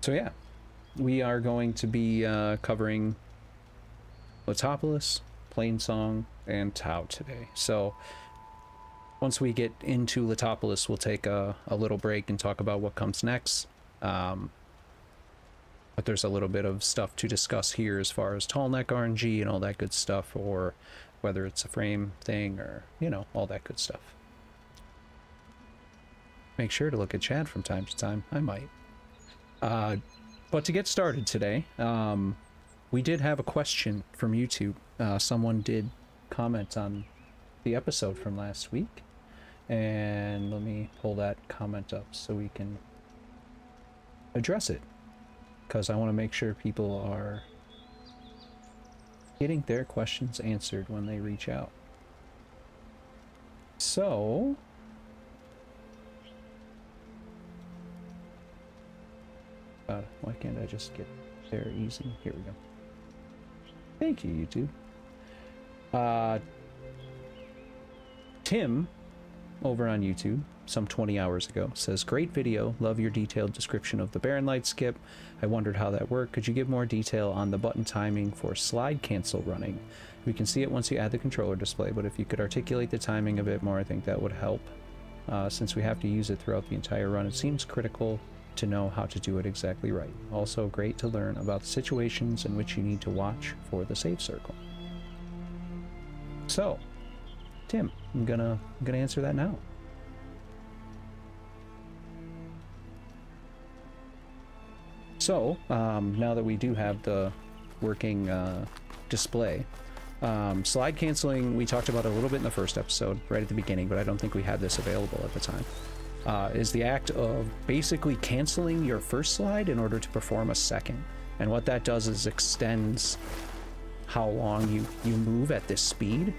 So yeah, we are going to be covering Latopolis, Plainsong, and Tau today. So once we get into Latopolis, we'll take a little break and talk about what comes next. But there's a little bit of stuff to discuss here as far as tall neck RNG and all that good stuff, or whether it's a frame thing or, you know, all that good stuff. Make sure to look at chat from time to time. I might. But to get started today, we did have a question from YouTube. Someone did comment on the episode from last week. And let me pull that comment up so we can address it. Because I want to make sure people are getting their questions answered when they reach out. So... why can't I just get there easy? Here we go. Thank you, YouTube. Tim, over on YouTube, some 20 hours ago, says, great video, love your detailed description of the Baron Light skip. I wondered how that worked. Could you give more detail on the button timing for slide cancel running? We can see it once you add the controller display, but if you could articulate the timing a bit more, I think that would help. Since we have to use it throughout the entire run, it seems critical to know how to do it exactly right. Also great to learn about the situations in which you need to watch for the save circle. So, Tim, I'm gonna answer that now. So, now that we do have the working display, slide canceling, we talked about a little bit in the first episode, right at the beginning, but I don't think we had this available at the time. Is the act of basically canceling your first slide in order to perform a second. And what that does is extends how long you move at this speed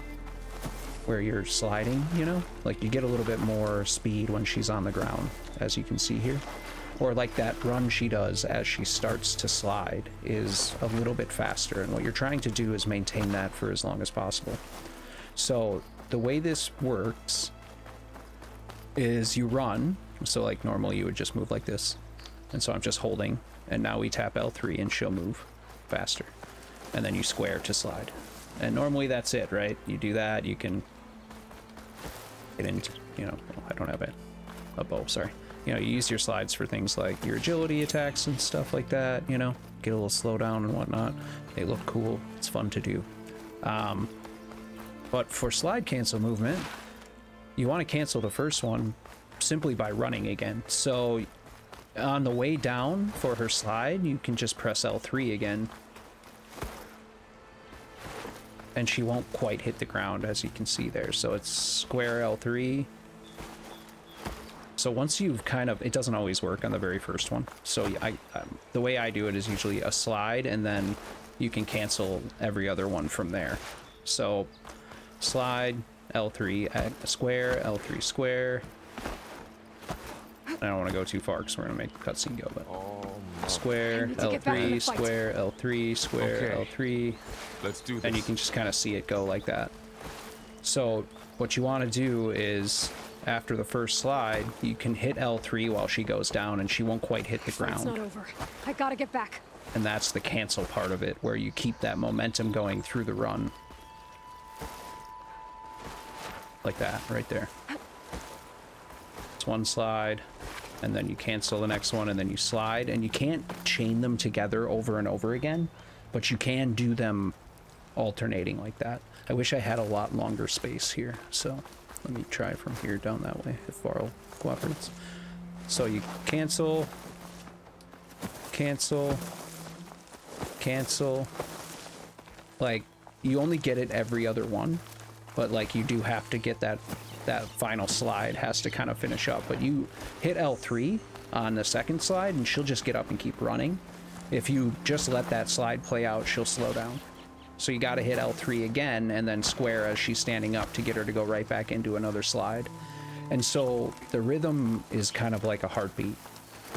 where you're sliding, you know? Like you get a little bit more speed when she's on the ground, as you can see here. Or like that run she does as she starts to slide is a little bit faster. And what you're trying to do is maintain that for as long as possible. So the way this works is you run, so like normally you would just move like this, and so I'm just holding, and now we tap L3 and she'll move faster, and then you square to slide, and normally that's it, right? You do that, you can get into, you know, I don't have a bow, sorry. You know, you use your slides for things like your agility attacks and stuff like that, you know, get a little slowdown and whatnot. They look cool, it's fun to do. But for slide cancel movement, you want to cancel the first one simply by running again. So on the way down for her slide, you can just press L3 again. And she won't quite hit the ground, as you can see there. So it's square L3. So once you've kind of, it doesn't always work on the very first one. So the way I do it is usually a slide, and then you can cancel every other one from there. So slide, L3 at square, L3 square. I don't want to go too far because we're going to make the cutscene go, but square, L3, square, L3, square, okay. L3. Let's do this. And you can just kind of see it go like that. So what you want to do is, after the first slide, you can hit L3 while she goes down, and she won't quite hit the ground. It's not over. I gotta get back. And that's the cancel part of it, where you keep that momentum going through the run. Like that, right there. It's one slide, and then you cancel the next one, and then you slide, and you can't chain them together over and over again, but you can do them alternating like that. I wish I had a lot longer space here, so let me try from here down that way, if Varl cooperates. So you cancel, cancel, cancel. Like, you only get it every other one. But like you do have to get that final slide has to kind of finish up. But you hit L3 on the second slide and she'll just get up and keep running. If you just let that slide play out, she'll slow down. So you got to hit L3 again and then square as she's standing up to get her to go right back into another slide. And so the rhythm is kind of like a heartbeat.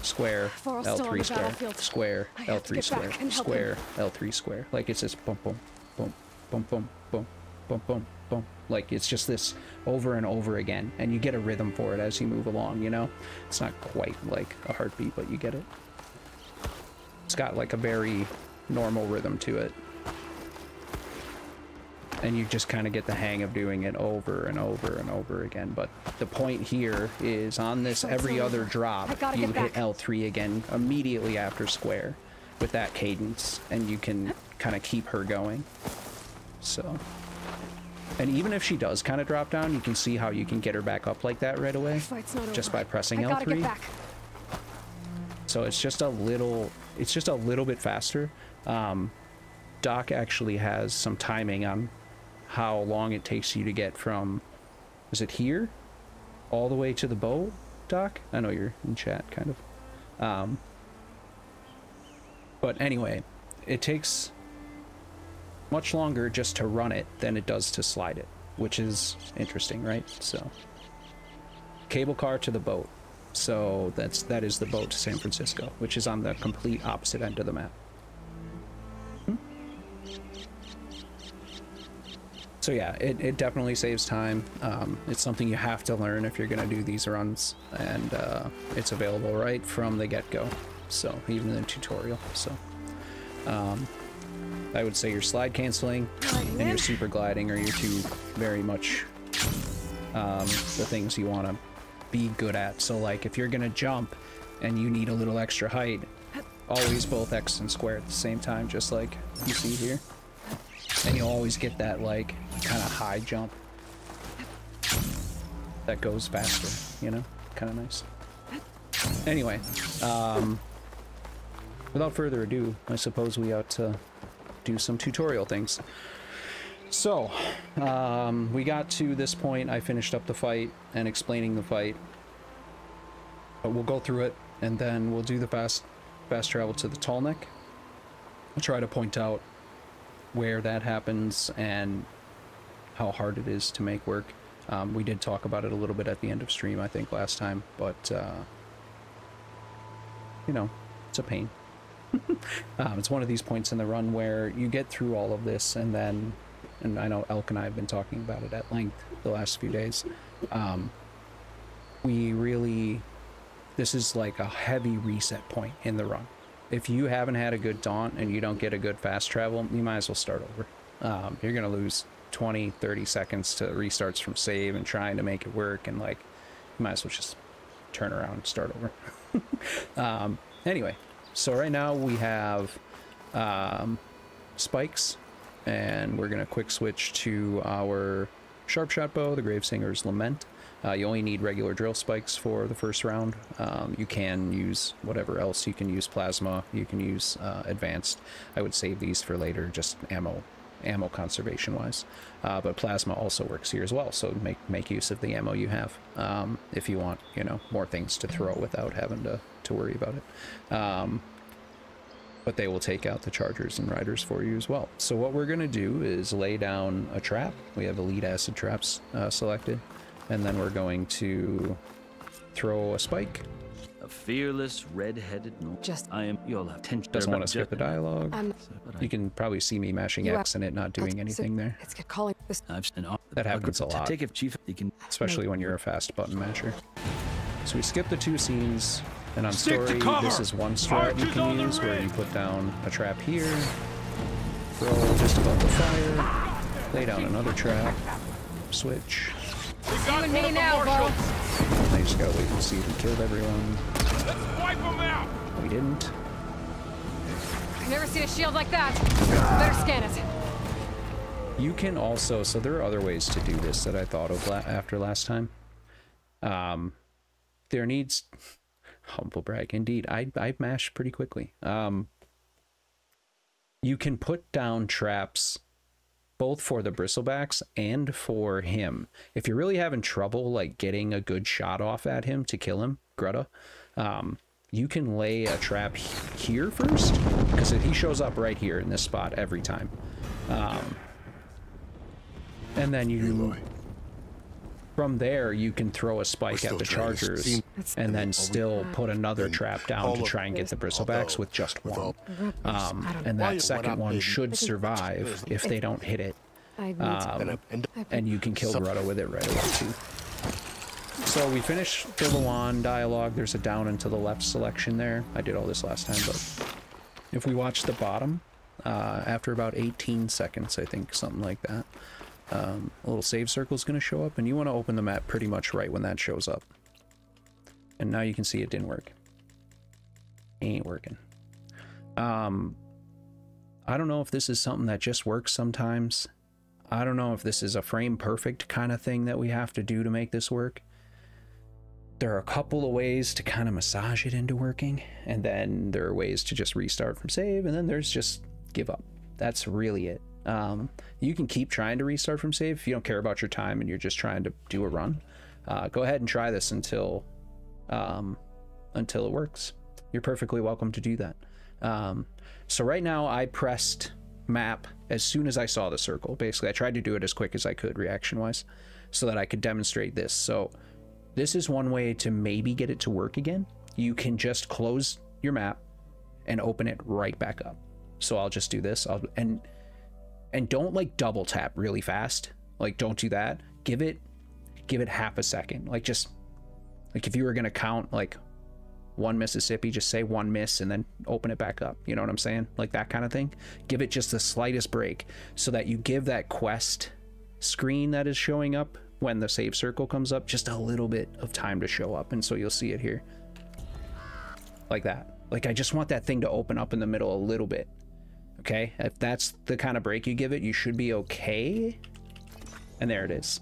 Square, L3 square, square, L3 square, square, L3 square. Like it's just boom, boom, boom, boom, boom, boom, boom, boom, boom. Like it's just this over and over again, and you get a rhythm for it as you move along, you know? It's not quite like a heartbeat, but you get it. It's got like a very normal rhythm to it. And you just kind of get the hang of doing it over and over and over again. But the point here is on this every other drop, you hit L3 again immediately after square with that cadence, and you can kind of keep her going. So, and even if she does kind of drop down, you can see how you can get her back up like that right away just by pressing L3. So it's just a little bit faster. Doc actually has some timing on how long it takes you to get from, is it here all the way to the boat, Doc? I know you're in chat, kind of. But anyway, it takes much longer just to run it than it does to slide it, which is interesting, right? So, cable car to the boat. So that is the boat to San Francisco, which is on the complete opposite end of the map. So yeah, it definitely saves time. It's something you have to learn if you're going to do these runs, and it's available right from the get-go, so even in the tutorial. So I would say your slide canceling and your super gliding are your two very much the things you want to be good at. So like if you're going to jump and you need a little extra height, always both X and square at the same time, just like you see here. And you'll always get that, like, kind of high jump that goes faster, you know? Kind of nice. Anyway, without further ado, I suppose we ought to do some tutorial things. So, we got to this point. I finished up the fight and explaining the fight. But we'll go through it, and then we'll do the fast travel to the tall neck. I'll try to point out where that happens and how hard it is to make work. We did talk about it a little bit at the end of stream, I think, last time, but you know, it's a pain. It's one of these points in the run where you get through all of this, and then, and I know Elk and I have been talking about it at length the last few days, this is like a heavy reset point in the run. If you haven't had a good daunt and you don't get a good fast travel, you might as well start over. You're going to lose 20, 30 seconds to restarts from save and trying to make it work, and like, you might as well just turn around and start over. Anyway, so right now we have spikes, and we're going to quick switch to our sharp shot bow, the Gravesinger's Lament. You only need regular drill spikes for the first round. You can use whatever else. You can use plasma. You can use advanced. I would save these for later, just ammo conservation wise. But plasma also works here as well. So make use of the ammo you have if you want, you know, more things to throw without having to worry about it. But they will take out the chargers and riders for you as well. So what we're gonna do is lay down a trap. We have elite acid traps selected. And then we're going to throw a spike. A fearless, red-headed no. I am. You'll have tension. Doesn't want to skip the dialogue. You can probably see me mashing X and it not doing anything there. Let's get calling this. That happens a lot. Take it, Chief. You can, especially when you're a fast button masher. So we skip the two scenes, and on story, this is one strat you can use where you put down a trap here, throw just above the fire, lay down another trap, switch. You and me now, bro. I just gotta wait and see if we killed everyone. Let's wipe them out. We didn't. I've never seen a shield like that. Better scan it. You can also, so there are other ways to do this that I thought of after last time. There needs, humble brag, indeed. I mash pretty quickly. You can put down traps both for the bristlebacks and for him. If you're really having trouble like getting a good shot off at him to kill him, Greta, you can lay a trap here first, because he shows up right here in this spot every time. And then you, from there, you can throw a spike at the chargers and then still put another trap down to try and get the bristlebacks with just one. And that second one should survive if they don't hit it. And you can kill Greta with it right away too. So we finished the Lawan dialogue. There's a down and to the left selection there. I did all this last time, but if we watch the bottom, after about 18 seconds, I think, something like that, a little save circle is going to show up, and you want to open the map pretty much right when that shows up. And now you can see it didn't work. Ain't working. I don't know if this is something that just works sometimes. I don't know if this is a frame perfect kind of thing that we have to do to make this work. There are a couple of ways to kind of massage it into working, and then there are ways to just restart from save, and then there's just give up. That's really it. You can keep trying to restart from save if you don't care about your time and you're just trying to do a run. Go ahead and try this until it works. You're perfectly welcome to do that. So right now I pressed map as soon as I saw the circle. Basically, I tried to do it as quick as I could reaction wise so that I could demonstrate this. So this is one way to maybe get it to work again. You can just close your map and open it right back up. So I'll just do this. And don't like double tap really fast. Like, don't do that. Give it half a second. Like, just like if you were gonna count like 1 Mississippi, just say 1 miss and then open it back up. You know what I'm saying? Like that kind of thing. Give it just the slightest break so that you give that quest screen that is showing up when the save circle comes up just a little bit of time to show up. And so you'll see it here like that. Like, I just want that thing to open up in the middle a little bit. Okay, if that's the kind of break you give it, you should be okay. And there it is.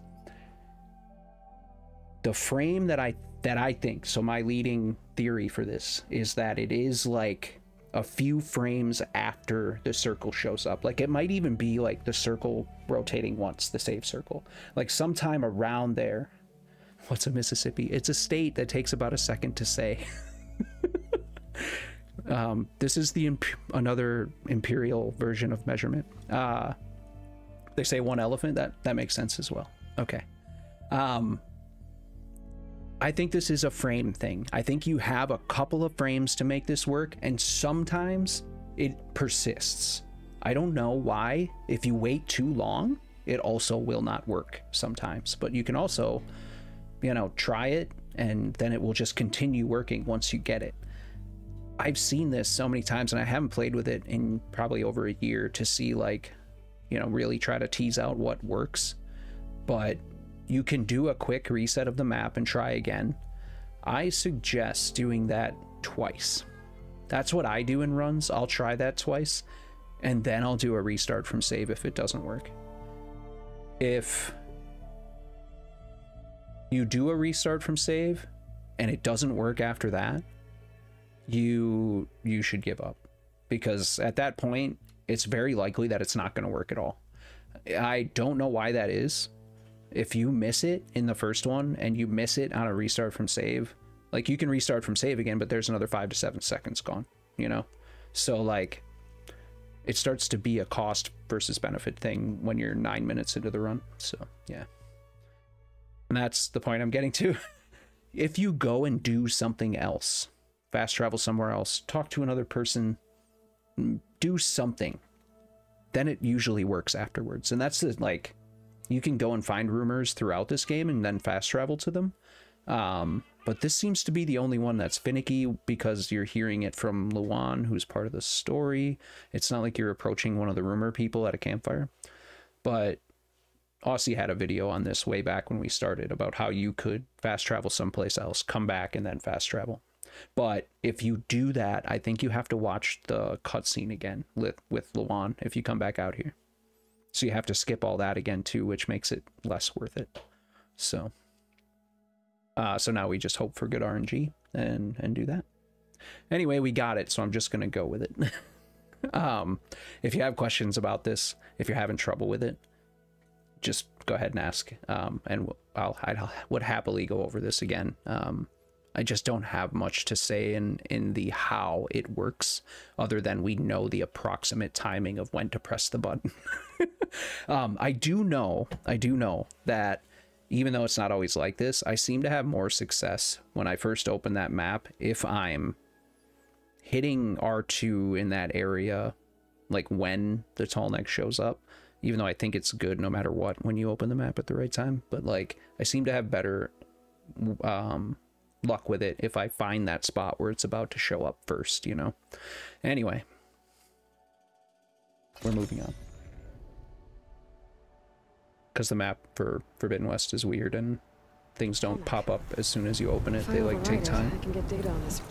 The frame that I think, so my leading theory for this is that it is like a few frames after the circle shows up. Like, it might even be like the circle rotating once, the save circle, like sometime around there. What's a Mississippi? It's a state that takes about a second to say. This is the another imperial version of measurement. They say 1 elephant. That makes sense as well. Okay. I think this is a frame thing. I think you have a couple of frames to make this work, and sometimes it persists. I don't know why. If you wait too long, it also will not work sometimes. But you can also, you know, try it, and then it will just continue working once you get it. I've seen this so many times, and I haven't played with it in probably over a year to see, like, you know, really try to tease out what works. But you can do a quick reset of the map and try again. I suggest doing that twice. That's what I do in runs. I'll try that twice, and then I'll do a restart from save if it doesn't work. If you do a restart from save and it doesn't work after that, you should give up, because at that point it's very likely that it's not going to work at all. I don't know why that is. If you miss it in the first one and you miss it on a restart from save, like, you can restart from save again, but there's another 5 to 7 seconds gone, you know? So, like, it starts to be a cost versus benefit thing when you're 9 minutes into the run. So, yeah. And that's the point I'm getting to. If you go and do something else, fast travel somewhere else, talk to another person, do something, then it usually works afterwards. And that's the, like, you can go and find rumors throughout this game and then fast travel to them. But this seems to be the only one that's finicky, because you're hearing it from Luan, who's part of the story. It's not like you're approaching one of the rumor people at a campfire. But Aussie had a video on this way back when we started about how you could fast travel someplace else, come back, and then fast travel. But if you do that, I think you have to watch the cutscene again with Luan if you come back out here. So you have to skip all that again too, which makes it less worth it. So now we just hope for good RNG and do that. Anyway, we got it, so I'm just gonna go with it. If you have questions about this, if you're having trouble with it, just go ahead and ask, and I would happily go over this again. I just don't have much to say in the how it works, other than we know the approximate timing of when to press the button. I do know that even though it's not always like this, I seem to have more success when I first open that map if I'm hitting R2 in that area, like when the tall neck shows up, even though I think it's good no matter what when you open the map at the right time. But, like, I seem to have better luck with it if I find that spot where it's about to show up first, you know? Anyway, we're moving on. Because the map for Forbidden West is weird and things don't pop up as soon as you open it. They like take time. I can get data on this.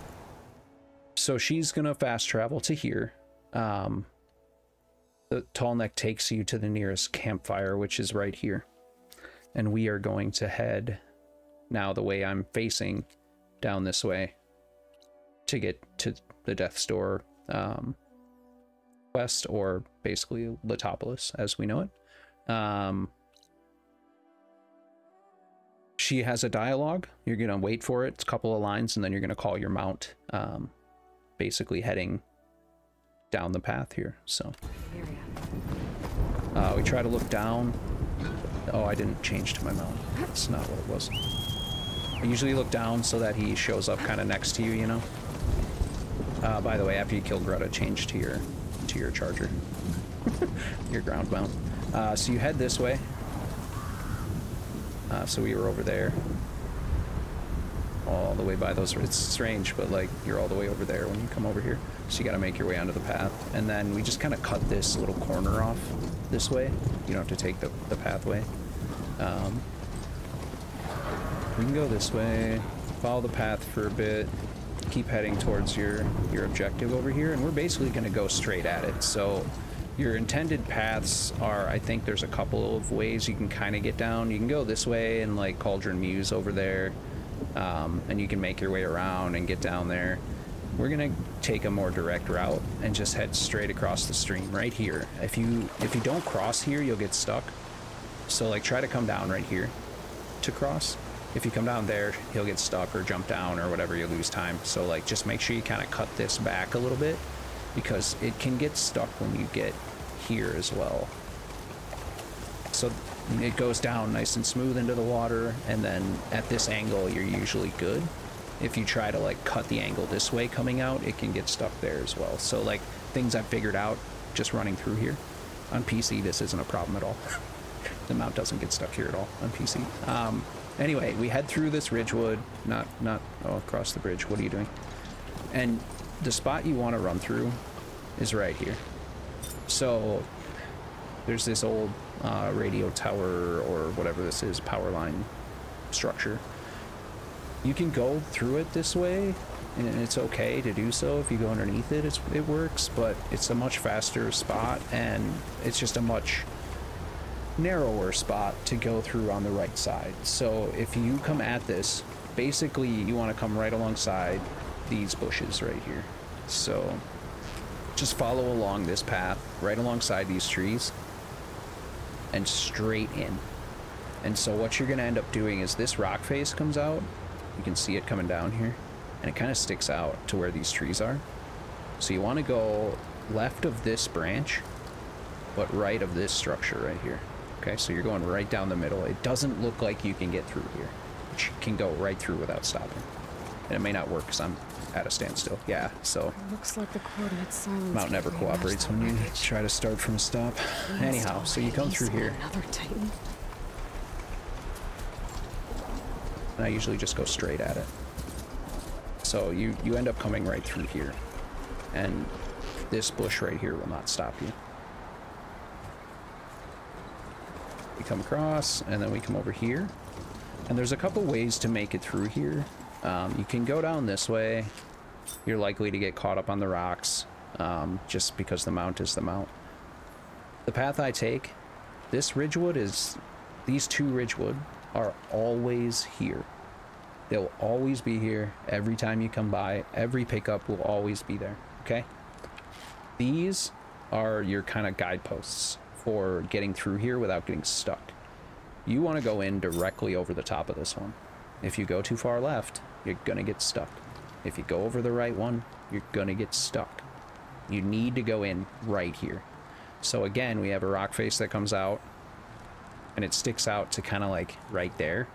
So she's gonna fast travel to here. The tall neck takes you to the nearest campfire, which is right here. And we are going to head now the way I'm facing down this way to get to the Death's Door quest, or basically Latopolis as we know it. She has a dialogue. You're going to wait for it. It's a couple of lines, and then you're going to call your mount, basically heading down the path here. So we try to look down. Oh, I didn't change to my mount. That's not what it was. I usually look down so that he shows up kind of next to you, you know? By the way, after you kill Greta, change to your charger. Your ground mount. So you head this way. So we were over there. All the way by those. It's strange, but like you're all the way over there when you come over here. So you got to make your way onto the path. And then we just kind of cut this little corner off this way. You don't have to take the pathway. We can go this way, follow the path for a bit, keep heading towards your objective over here, and we're basically going to go straight at it. So your intended paths are, I think there's a couple of ways you can kind of get down. You can go this way and like Cauldron Muse over there, and you can make your way around and get down there. We're going to take a more direct route and just head straight across the stream right here. If you don't cross here, you'll get stuck. So like try to come down right here to cross. If you come down there, he'll get stuck or jump down or whatever, you lose time. So like just make sure you kind of cut this back a little bit, because it can get stuck when you get here as well. So it goes down nice and smooth into the water, and then at this angle you're usually good. If you try to like cut the angle this way coming out, it can get stuck there as well. So like things I've figured out just running through here. On PC this isn't a problem at all. The mount doesn't get stuck here at all on PC. Anyway, we head through this ridgewood, not across the bridge. What are you doing? And the spot you want to run through is right here. So there's this old radio tower or whatever this is, power line structure. You can go through it this way, and it's okay to do so. If you go underneath it, it works, but it's a much faster spot, and it's just a much narrower spot to go through on the right side. So if you come at this, basically you want to come right alongside these bushes right here. So just follow along this path right alongside these trees and straight in. And so what you're going to end up doing is this rock face comes out. You can see it coming down here, and it kind of sticks out to where these trees are. So you want to go left of this branch, but right of this structure right here. Okay, so you're going right down the middle. It doesn't look like you can get through here, but you can go right through without stopping. And it may not work because I'm at a standstill. Yeah, so It looks like the coordinate silence. mount never cooperates when you try to start from a stop. Anyhow, so you come through here. Another Titan. And I usually just go straight at it. So you end up coming right through here. And this bush right here will not stop you. We come across, and then we come over here. And there's a couple ways to make it through here. You can go down this way. You're likely to get caught up on the rocks, just because the mount is the mount. The path I take, this ridgewood is... These two ridgewood are always here. They'll always be here every time you come by. Every pickup will always be there, okay? These are your kind of guideposts for getting through here without getting stuck. You want to go in directly over the top of this one. If you go too far left, you're gonna get stuck. If you go over the right one, you're gonna get stuck. You need to go in right here. So again, we have a rock face that comes out, and it sticks out to kind of like right there.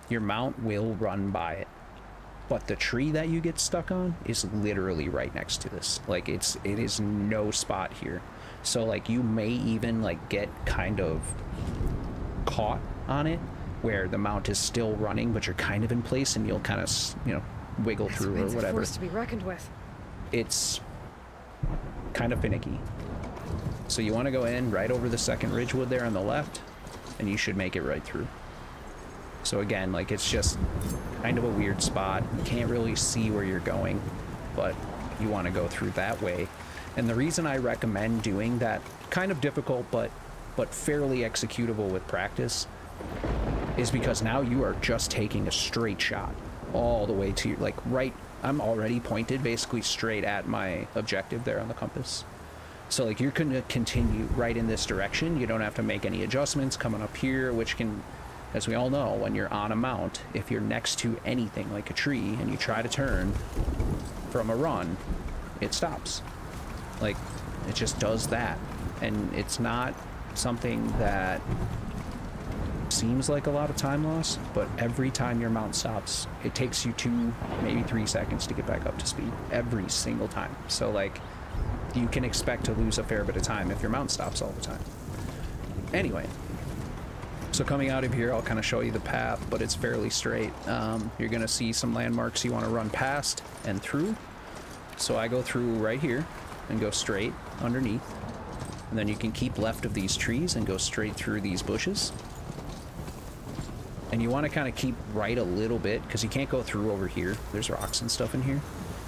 Your mount will run by it, but the tree that you get stuck on is literally right next to this. Like it is no spot here. So like you may even like get kind of caught on it where the mount is still running, but you're kind of in place, and you'll kind of, you know, wiggle through or whatever. Force to be reckoned with. It's kind of finicky. So you want to go in right over the second ridgewood there on the left, and you should make it right through. So again, like, it's just kind of a weird spot. You can't really see where you're going, but you want to go through that way. And the reason I recommend doing that kind of difficult but fairly executable with practice is because now you are just taking a straight shot all the way to, like, right. I'm already pointed basically straight at my objective there on the compass. So, like, you're going to continue right in this direction. You don't have to make any adjustments coming up here, which can, as we all know, when you're on a mount, if you're next to anything like a tree and you try to turn from a run, it stops. Like, it just does that. And it's not something that seems like a lot of time loss, but every time your mount stops, it takes you 2, maybe 3 seconds to get back up to speed every single time. So, like, you can expect to lose a fair bit of time if your mount stops all the time. Anyway, so coming out of here, I'll kind of show you the path, but it's fairly straight. You're going to see some landmarks you want to run past and through. So I go through right here and go straight underneath. And then you can keep left of these trees and go straight through these bushes. And you want to kind of keep right a little bit, because you can't go through over here. There's rocks and stuff in here.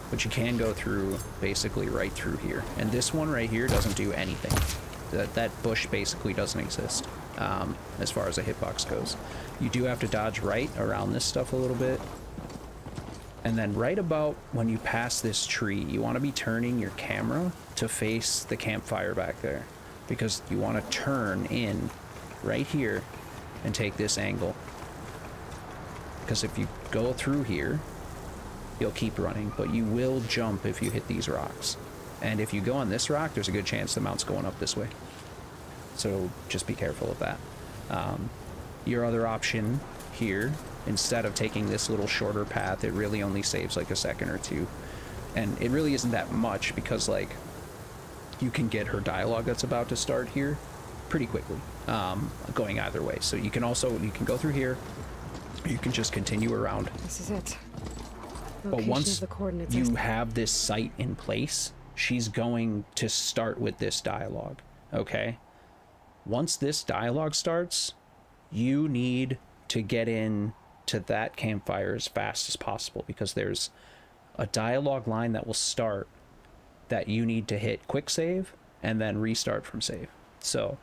But you can go through basically right through here. And this one right here doesn't do anything. That bush basically doesn't exist as far as a hitbox goes. You do have to dodge right around this stuff a little bit. And then right about when you pass this tree, you want to be turning your camera to face the campfire back there, because you want to turn in right here and take this angle. Because if you go through here, you'll keep running, but you will jump if you hit these rocks. And if you go on this rock, there's a good chance the mount's going up this way. So just be careful of that. Your other option here, instead of taking this little shorter path, it really only saves like a second or two. And it really isn't that much, because, like, you can get her dialogue that's about to start here pretty quickly, going either way. So you can go through here, or you can just continue around. This is it. But once you have this site in place, she's going to start with this dialogue, okay? Once this dialogue starts, you need to get in to that campfire as fast as possible, because there's a dialogue line that will start that you need to hit quick save and then restart from save. So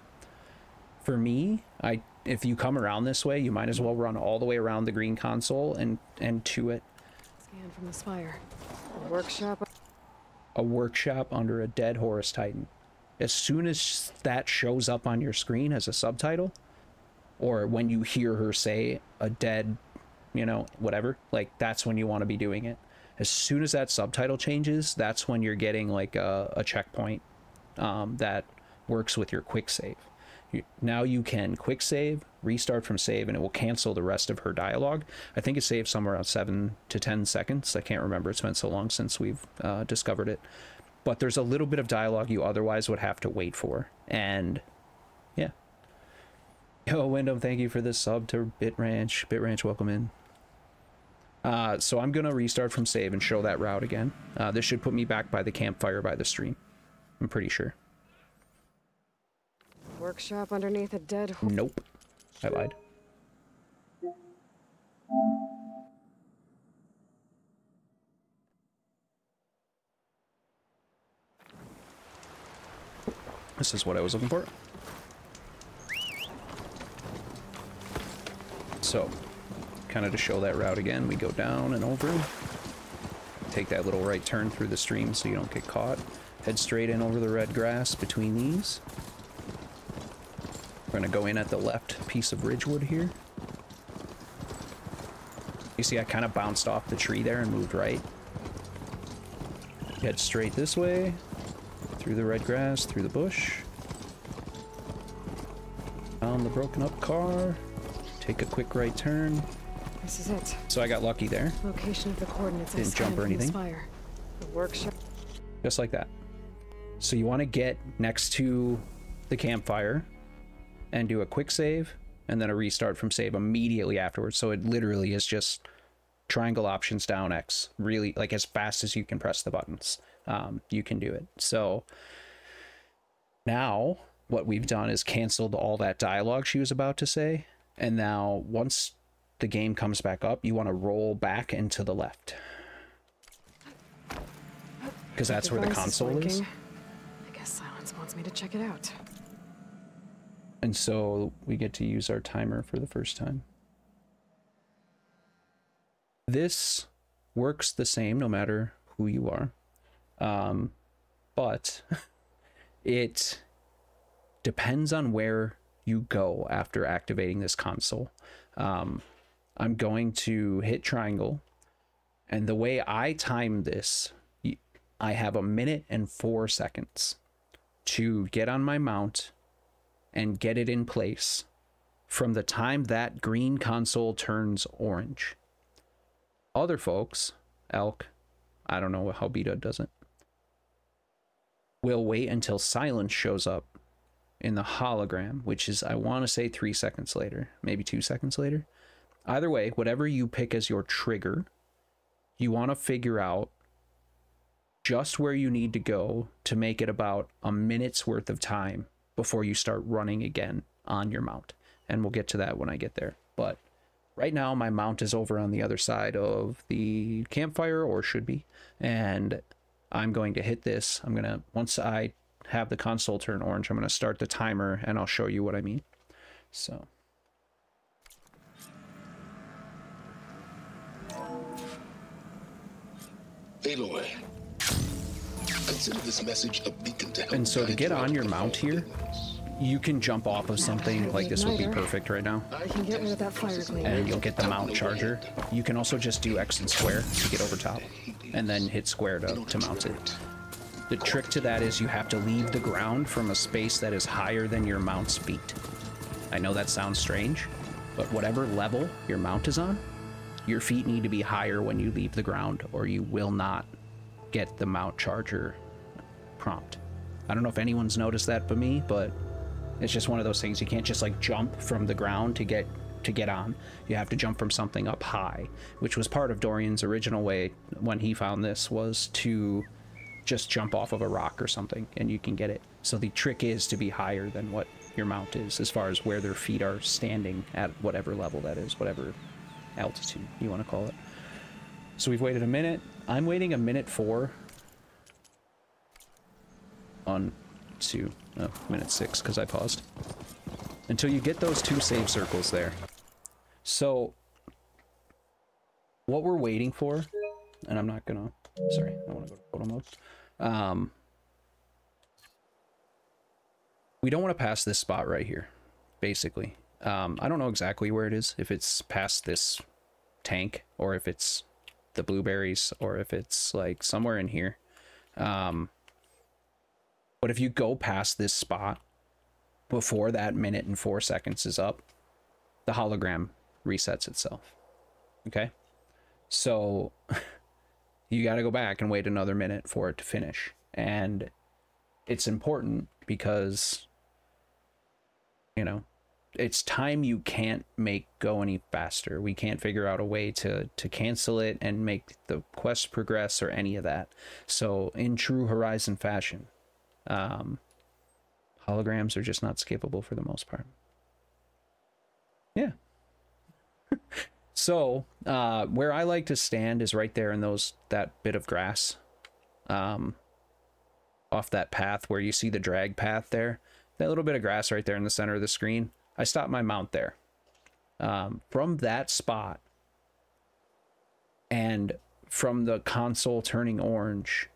for me, if you come around this way, you might as well run all the way around the green console and to it. Scan from the spire. A workshop. A workshop under a dead Horus Titan. As soon as that shows up on your screen as a subtitle, or when you hear her say a dead, you know, whatever, like, that's when you want to be doing it. As soon as that subtitle changes, that's when you're getting like a checkpoint that works with your quick save. Now you can quick save, restart from save, and it will cancel the rest of her dialogue. I think it saves somewhere around 7 to 10 seconds. I can't remember. It's been so long since we've discovered it. But there's a little bit of dialogue you otherwise would have to wait for. And yeah. Yo, Wyndham, thank you for the sub to BitRanch. BitRanch, welcome in. So I'm going to restart from save and show that route again. This should put me back by the campfire by the stream. I'm pretty sure. Workshop underneath a dead... Nope. I lied. This is what I was looking for. So, kind of to show that route again, we go down and over. Take that little right turn through the stream so you don't get caught. Head straight in over the red grass between these. We're going to go in at the left piece of ridgewood here. You see I kind of bounced off the tree there and moved right. Head straight this way, through the red grass, through the bush. Found the broken up car. Take a quick right turn. This is it. So I got lucky there. Location of the coordinates. Didn't jump or anything. The workshop. Just like that. So you want to get next to the campfire and do a quick save and then a restart from save immediately afterwards. So it literally is just triangle options down X, really, like, as fast as you can press the buttons. You can do it. So Now, what we've done is canceled all that dialogue she was about to say. And now, once the game comes back up, you want to roll back and to the left. Because that's where the console is. I guess Silence wants me to check it out. And so we get to use our timer for the first time. This works the same no matter who you are. But it depends on where you go after activating this console. I'm going to hit triangle, and the way I time this, I have 1 minute and 4 seconds to get on my mount and get it in place from the time that green console turns orange. Other folks, Elk, I don't know how Beta does it, will wait until silence shows up in the hologram, which is, I want to say 3 seconds later, maybe 2 seconds later. Either way, whatever you pick as your trigger, you want to figure out just where you need to go to make it about a minute's worth of time before you start running again on your mount. And we'll get to that when I get there. But right now, my mount is over on the other side of the campfire, or should be. And I'm going to hit this. I'm going to, once I have the console turn orange, I'm going to start the timer, and I'll show you what I mean. So. Aloy, consider this message a beacon to help. And so to get on your mount here, you can jump off of something like this would be perfect right now. I can get rid of that fire gleam. And you'll get the mount charger. You can also just do X and square to get over top, and then hit square to mount it. The trick to that is you have to leave the ground from a space that is higher than your mount's feet. I know that sounds strange, but whatever level your mount is on, your feet need to be higher when you leave the ground, or you will not get the mount charger prompt. I don't know if anyone's noticed that but me, but it's just one of those things. You can't just like jump from the ground to get on. You have to jump from something up high, which was part of Dorian's original way when he found this, was to just jump off of a rock or something and you can get it. So the trick is to be higher than what your mount is as far as where their feet are standing at whatever level that is, whatever altitude you want to call it. So we've waited a minute. I'm waiting 1:04 on to minute 6 because I paused until you get those 2 save circles there. So what we're waiting for, and I'm not gonna, sorry, I want to go to photo mode. We don't want to pass this spot right here, basically. I don't know exactly where it is, if it's past this tank or if it's the blueberries or if it's like somewhere in here. But if you go past this spot before that 1:04 minutes is up, the hologram resets itself. Okay? So you got to go back and wait another minute for it to finish. And it's important because, you know, it's time you can't make go any faster. We can't figure out a way to cancel it and make the quest progress or any of that. So in true Horizon fashion, holograms are just not skippable for the most part. Yeah. So where I like to stand is right there in that bit of grass, off that path where you see the drag path there, that little bit of grass right there in the center of the screen. I stopped my mount there. From that spot and from the console turning orange,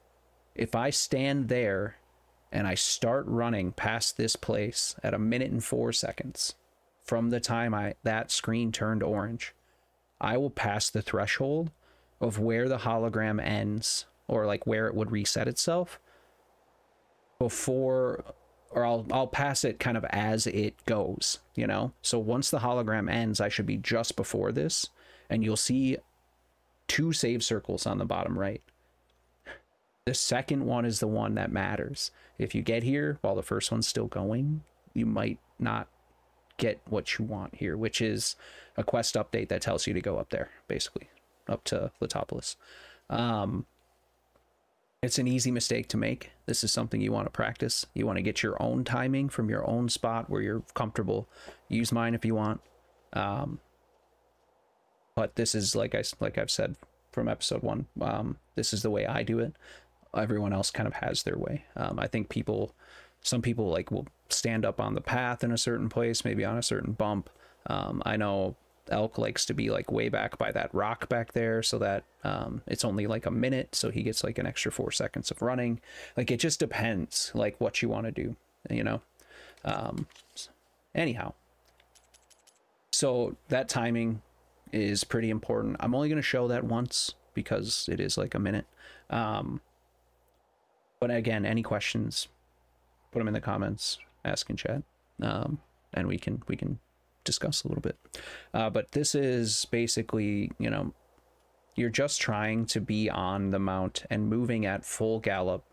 if I stand there and I start running past this place at 1:04 minutes from the time that screen turned orange, I will pass the threshold of where the hologram ends, or like where it would reset itself before, or I'll pass it kind of as it goes, you know? So once the hologram ends, I should be just before this, and you'll see 2 save circles on the bottom right. The second one is the one that matters. If you get here while the first one's still going, you might not get what you want here, which is a quest update that tells you to go up there, basically, up to Latopolis. And It's an easy mistake to make. This is something you want to practice. You want to get your own timing from your own spot where you're comfortable. Use mine if you want. But this is like I've said from episode 1. This is the way I do it. Everyone else kind of has their way. I think some people like will stand up on the path in a certain place, maybe on a certain bump. I know Elk likes to be like way back by that rock back there, so that it's only like a minute, so he gets like an extra 4 seconds of running. Like, it just depends like what you want to do, you know. Anyhow, so that timing is pretty important. I'm only going to show that once because it is like a minute. But again, any questions, put them in the comments, ask in chat, and we can discuss a little bit. But this is basically, you know, you're just trying to be on the mount and moving at full gallop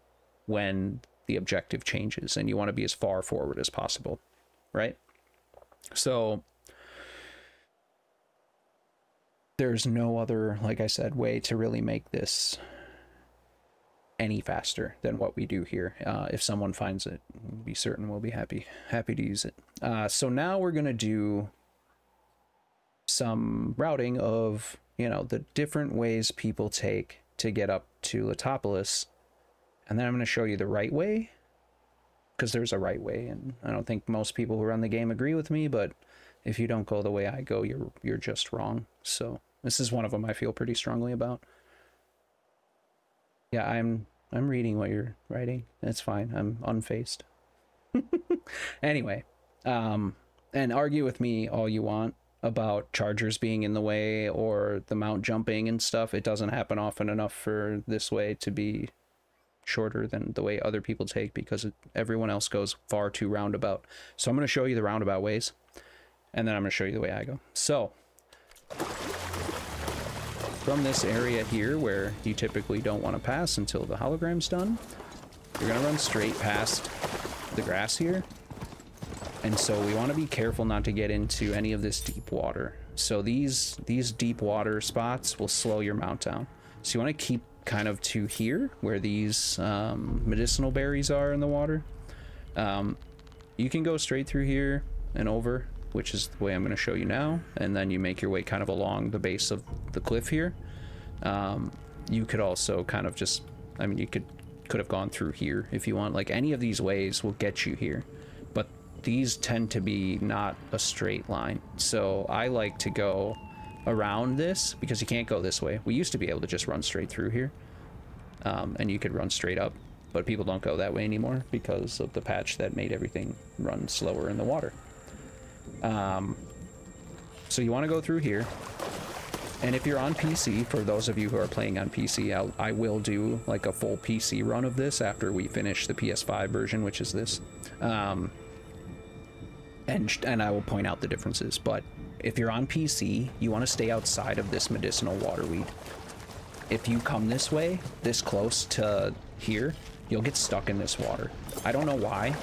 when the objective changes, and you want to be as far forward as possible, right? So there's no other, like I said, way to really make this any faster than what we do here. If someone finds it, be certain we'll be happy to use it. So now we're gonna do some routing of, you know, the different ways people take to get up to Latopolis, and then I'm going to show you the right way, because there's a right way, and I don't think most people who run the game agree with me, but if you don't go the way I go, you're just wrong. So this is one of them I feel pretty strongly about. Yeah, I'm reading what you're writing. That's fine. I'm unfazed. Anyway, and argue with me all you want about chargers being in the way or the mount jumping and stuff. It doesn't happen often enough for this way to be shorter than the way other people take, because everyone else goes far too roundabout. So I'm going to show you the roundabout ways, and then I'm going to show you the way I go. So from this area here where you typically don't want to pass until the hologram's done, you're going to run straight past the grass here. And so we want to be careful not to get into any of this deep water. So these deep water spots will slow your mount down. So you want to keep kind of to here where these medicinal berries are in the water. You can go straight through here and over, which is the way I'm going to show you now. And then you make your way kind of along the base of the cliff here. You could also kind of just, I mean, you could have gone through here if you want. Like, any of these ways will get you here. But these tend to be not a straight line. So I like to go around this, because you can't go this way. We used to be able to just run straight through here. And you could run straight up, but people don't go that way anymore because of the patch that made everything run slower in the water. So you want to go through here. And if you're on PC, for those of you who are playing on PC, I will do like a full PC run of this after we finish the PS5 version, which is this. And I will point out the differences. But if you're on PC, you want to stay outside of this medicinal waterweed. If you come this way, this close to here, you'll get stuck in this water. I don't know why,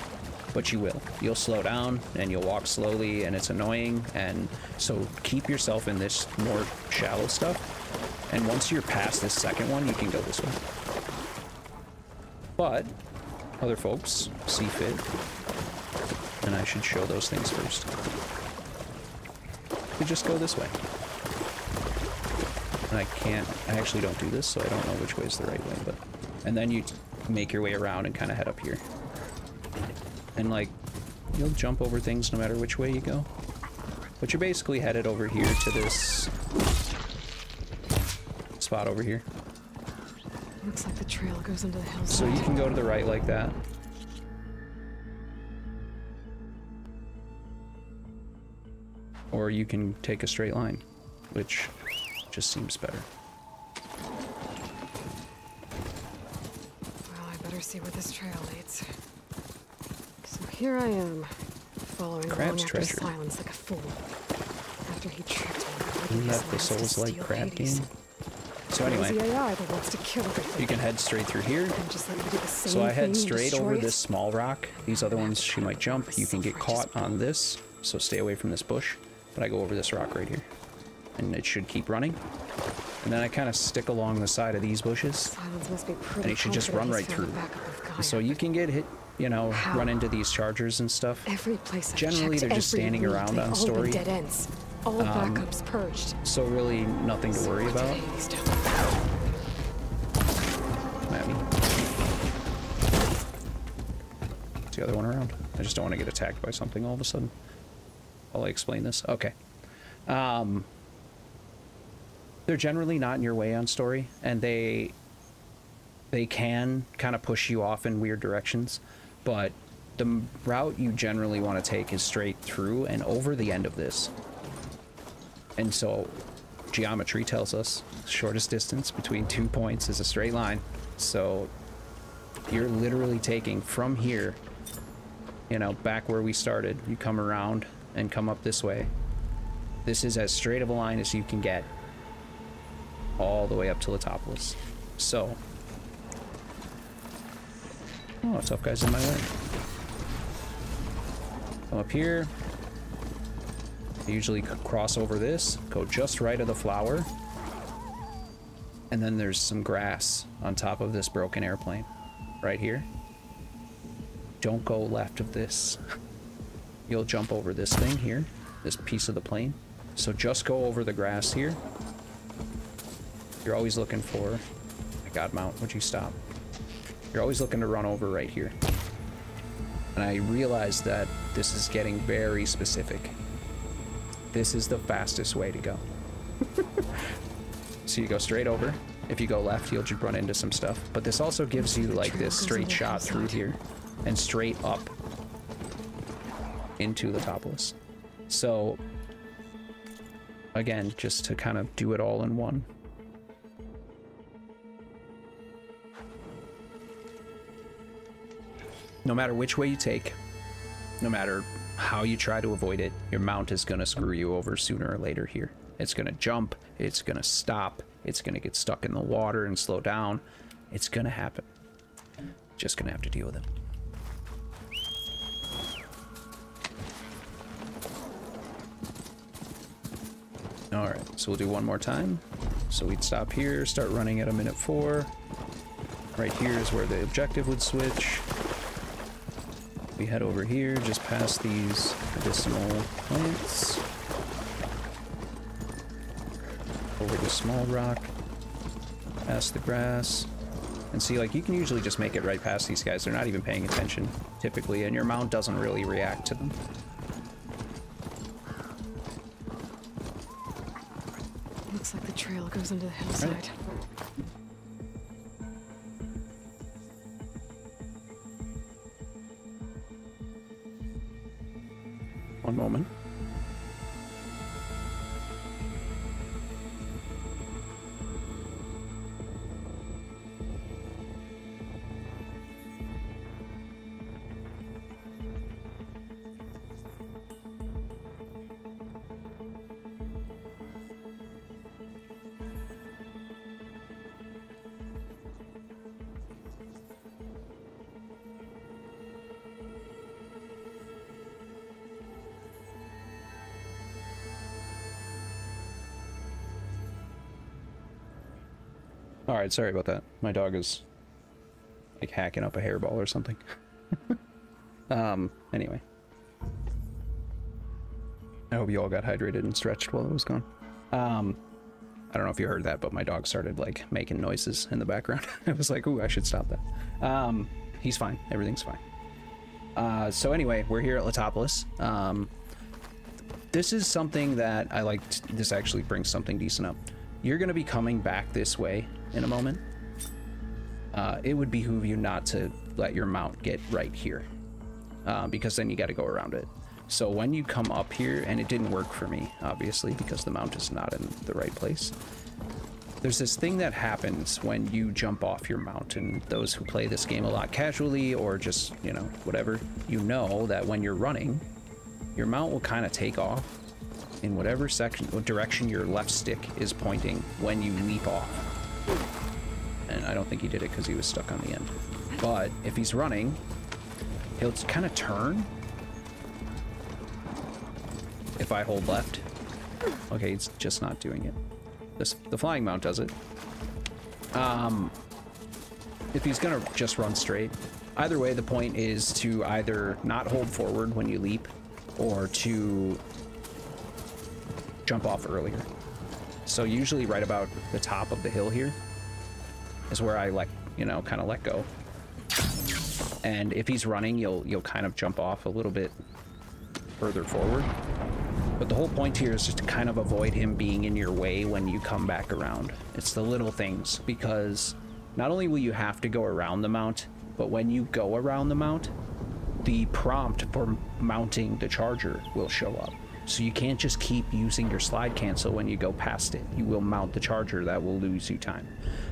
but you will. You'll slow down and you'll walk slowly, and it's annoying. And so keep yourself in this more shallow stuff. And once you're past this second one, you can go this way. But other folks see fit, and I should show those things first. You just go this way. And I actually don't do this, so I don't know which way is the right way, but, and then you make your way around and kind of head up here. And like, you'll jump over things no matter which way you go. But you're basically headed over here to this spot over here. Looks like the trail goes into the hillside. So you can go to the right like that. Or you can take a straight line, which just seems better. Well, I better see where this trail leads. So here I am, following along after silence like a fool. After he tricked me. Isn't that the Souls-like crab game? So anyway, you can head straight through here. So I head straight over this small rock. These other ones, she might jump. You can get caught on this, so stay away from this bush. But I go over this rock right here, and it should keep running. And then I kind of stick along the side of these bushes. Silence must be pretty And he should just run right through. So you can get hit, you know, run into these chargers and stuff. Every place Generally, they're just standing around on story. Dead ends. All backups purged. So really nothing to worry about. Come at me. Is the other one around? I just don't want to get attacked by something all of a sudden. While I explain this. Okay. They're generally not in your way on story, and they can kind of push you off in weird directions, but the route you generally want to take is straight through and over the end of this. And so geometry tells us shortest distance between 2 points is a straight line. So you're literally taking from here, you know, back where we started, you come around and come up this way. This is as straight of a line as you can get all the way up to Latopolis. So, oh, tough guy's in my way. Come up here. I usually cross over this, go just right of the flower, and then there's some grass on top of this broken airplane right here. Don't go left of this. You'll jump over this thing here, this piece of the plane. So just go over the grass here. You're always looking for, my God, Mount, would you stop? You're always looking to run over right here. And I realized that this is getting very specific. This is the fastest way to go. So you go straight over. If you go left, you'll just run into some stuff. But this also gives you like this straight shot through here and straight up into the Latopolis. So again, just to kind of do it all in one. No matter which way you take, no matter how you try to avoid it, your mount is going to screw you over sooner or later here. It's going to jump, it's going to stop, it's going to get stuck in the water and slow down. It's going to happen. Just going to have to deal with it. Alright, so we'll do one more time. So we'd stop here, start running at a minute 4. Right here is where the objective would switch. We head over here, just past these medicinal plants. Over the small rock. Past the grass. And see, like, you can usually just make it right past these guys. They're not even paying attention, typically, and your mount doesn't really react to them. Looks like the trail goes into the hillside. Right. One moment. Alright, sorry about that. My dog is like hacking up a hairball or something. Anyway. I hope you all got hydrated and stretched while it was gone. I don't know if you heard that, but my dog started like making noises in the background. I was like, ooh, I should stop that. He's fine. Everything's fine. So anyway, we're here at Latopolis. This is something that I liked. This actually brings something decent up. You're going to be coming back this way in a moment. It would behoove you not to let your mount get right here, because then you got to go around it. So when you come up here, and it didn't work for me, obviously, because the mount is not in the right place. There's this thing that happens when you jump off your mount, and those who play this game a lot casually, or just, you know, whatever, you know that when you're running, your mount will kind of take off in whatever direction your left stick is pointing when you leap off. And I don't think he did it because he was stuck on the end. But if he's running, he'll kind of turn. If I hold left. Okay, he's just not doing it. the flying mount does it. If he's gonna just run straight, either way, the point is to either not hold forward when you leap, or to jump off earlier. So usually right about the top of the hill here is where I kind of let go. And if he's running, you'll kind of jump off a little bit further forward. But the whole point here is just to kind of avoid him being in your way when you come back around. It's the little things, because not only will you have to go around the mount, but when you go around the mount, the prompt for mounting the charger will show up. So you can't just keep using your slide cancel when you go past it. You will mount the charger, that will lose you time.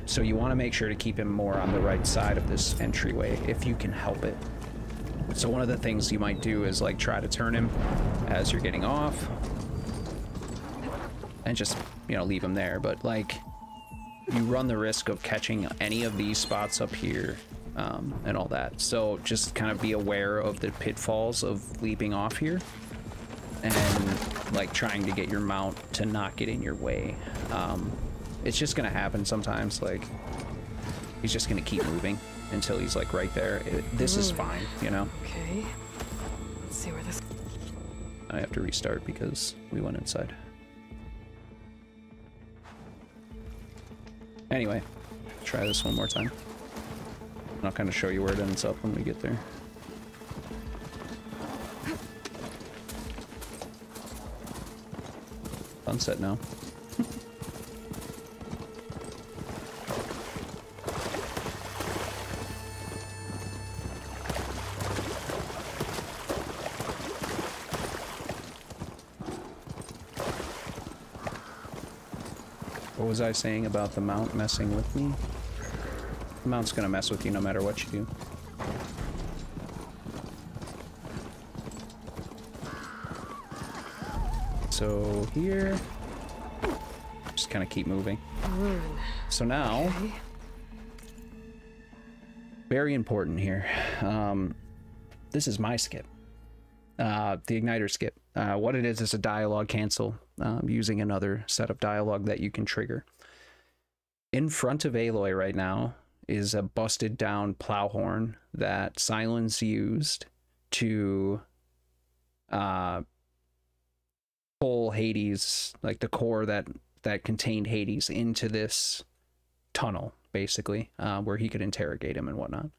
So you want to make sure to keep him more on the right side of this entryway if you can help it. So one of the things you might do is like try to turn him as you're getting off and just, leave him there. But like, you run the risk of catching any of these spots up here and all that. So just kind of be aware of the pitfalls of leaping off here and like trying to get your mount to not get in your way. It's just gonna happen sometimes. Like, he's just gonna keep moving until he's like right there. This is fine, Okay. Let's see where this... I have to restart because we went inside. Anyway, try this one more time. I'll kind of show you where it ends up when we get there. Sunset now. What was I saying about the mount messing with me? The mount's gonna mess with you no matter what you do. So here, just kind of keep moving. So now, very important here. This is my skip, the igniter skip. What it is a dialogue cancel using another set of dialogue that you can trigger. In front of Aloy right now is a busted down plow horn that Silence used to pull Hades, like the core that contained Hades, into this tunnel, basically, where he could interrogate him and whatnot.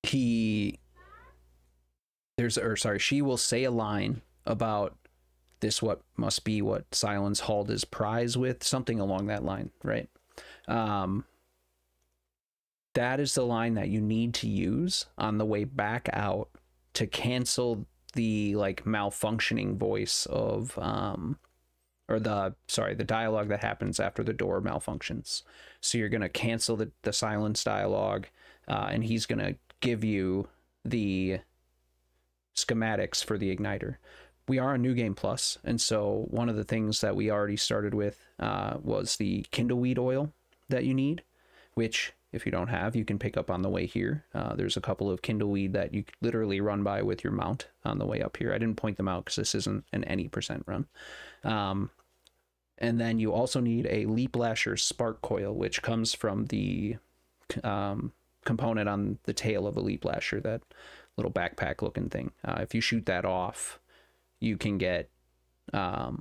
She will say a line about this, what must be what Silence hauled his prize with, something along that line, right? That is the line that you need to use on the way back out to cancel the like malfunctioning voice of the dialogue that happens after the door malfunctions. So you're going to cancel the Silence dialogue, and he's going to give you the schematics for the igniter. We are on New Game Plus, and so one of the things that we already started with was the kindleweed oil that you need, which if you don't have, you can pick up on the way here. There's a couple of kindleweed that you literally run by with your mount on the way up here. I didn't point them out because this isn't an any percent run. And then you also need a Leap Lasher spark coil, which comes from the component on the tail of a Leap Lasher, that little backpack looking thing. If you shoot that off, you can get a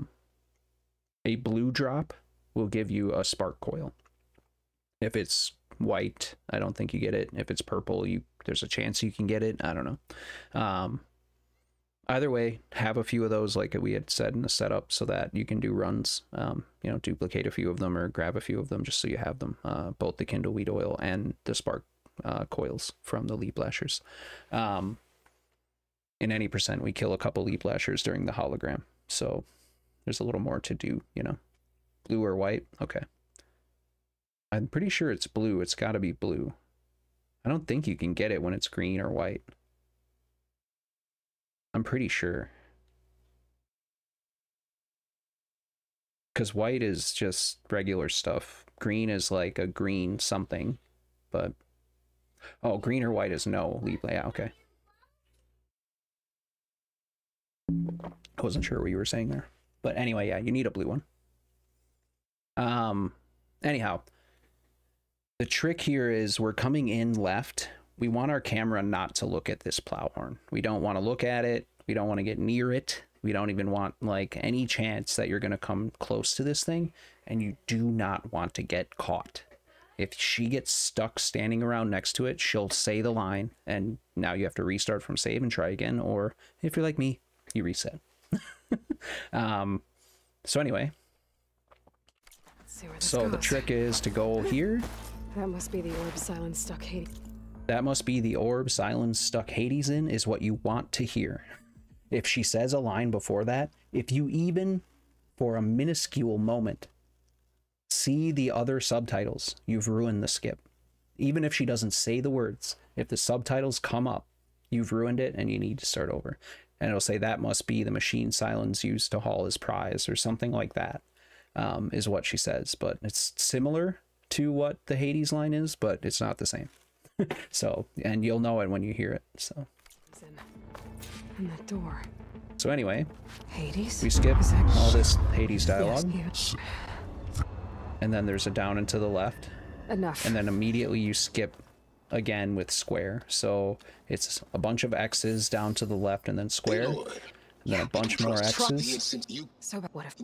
blue drop will give you a spark coil. If it's white, I don't think you get it. If it's purple, there's a chance you can get it. I don't know. Either way, have a few of those like we had said in the setup so that you can do runs. Duplicate a few of them or grab a few of them just so you have them. Both the kindleweed oil and the spark coils from the Leap Lashers. In any percent, we kill a couple Leap Lashers during the hologram. So there's a little more to do, Blue or white? Okay. I'm pretty sure it's blue. It's got to be blue. I don't think you can get it when it's green or white. I'm pretty sure. Because white is just regular stuff. Green is like a green something. But, oh, green or white is no Leap. Yeah, okay. I wasn't sure what you were saying there. But anyway, yeah, you need a blue one. Anyhow, the trick here is we're coming in left. We want our camera not to look at this plow horn. We don't want to look at it. We don't want to get near it. We don't even want like any chance that you're going to come close to this thing, and you do not want to get caught. If she gets stuck standing around next to it, she'll say the line, and now you have to restart from save and try again, or if you're like me, you reset. So anyway, so the trick is to go here. That must be the orb Silence stuck Hades. That must be the orb Silence stuck Hades in, is what you want to hear. If she says a line before that, if you even for a minuscule moment see the other subtitles, you've ruined the skip. Even if she doesn't say the words, if the subtitles come up, you've ruined it and you need to start over. And it'll say that must be the machine Silence used to haul his prize or something like that, is what she says. But it's similar to what the Hades line is, but it's not the same. So, and you'll know it when you hear it. So, and that door. So anyway, Hades? we skip all this Hades dialogue. Yes. And then there's a down and to the left. Enough. And then immediately you skip again with square. So it's a bunch of X's down to the left and then square. And then a bunch more X's. So what if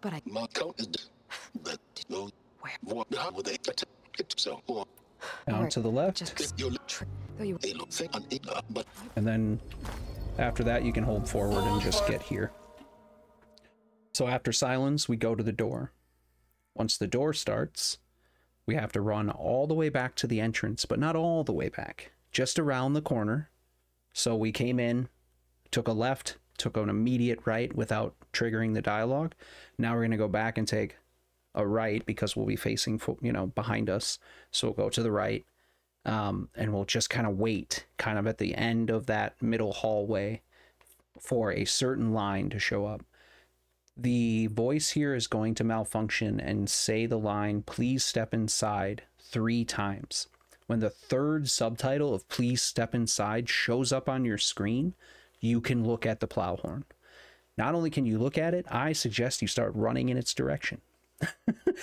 but I my count is that no where down to the left. And then after that you can hold forward and just get here. So after Silence, we go to the door. Once the door starts, we have to run all the way back to the entrance, but not all the way back, just around the corner. So we came in, took a left, took an immediate right without triggering the dialogue. Now we're going to go back and take a right because we'll be facing, you know, behind us. So we'll go to the right, and we'll just kind of wait kind of at the end of that middle hallway for a certain line to show up. The voice here is going to malfunction and say the line, "Please step inside," 3 times. When the third subtitle of "Please step inside" shows up on your screen, you can look at the plow horn. Not only can you look at it, I suggest you start running in its direction.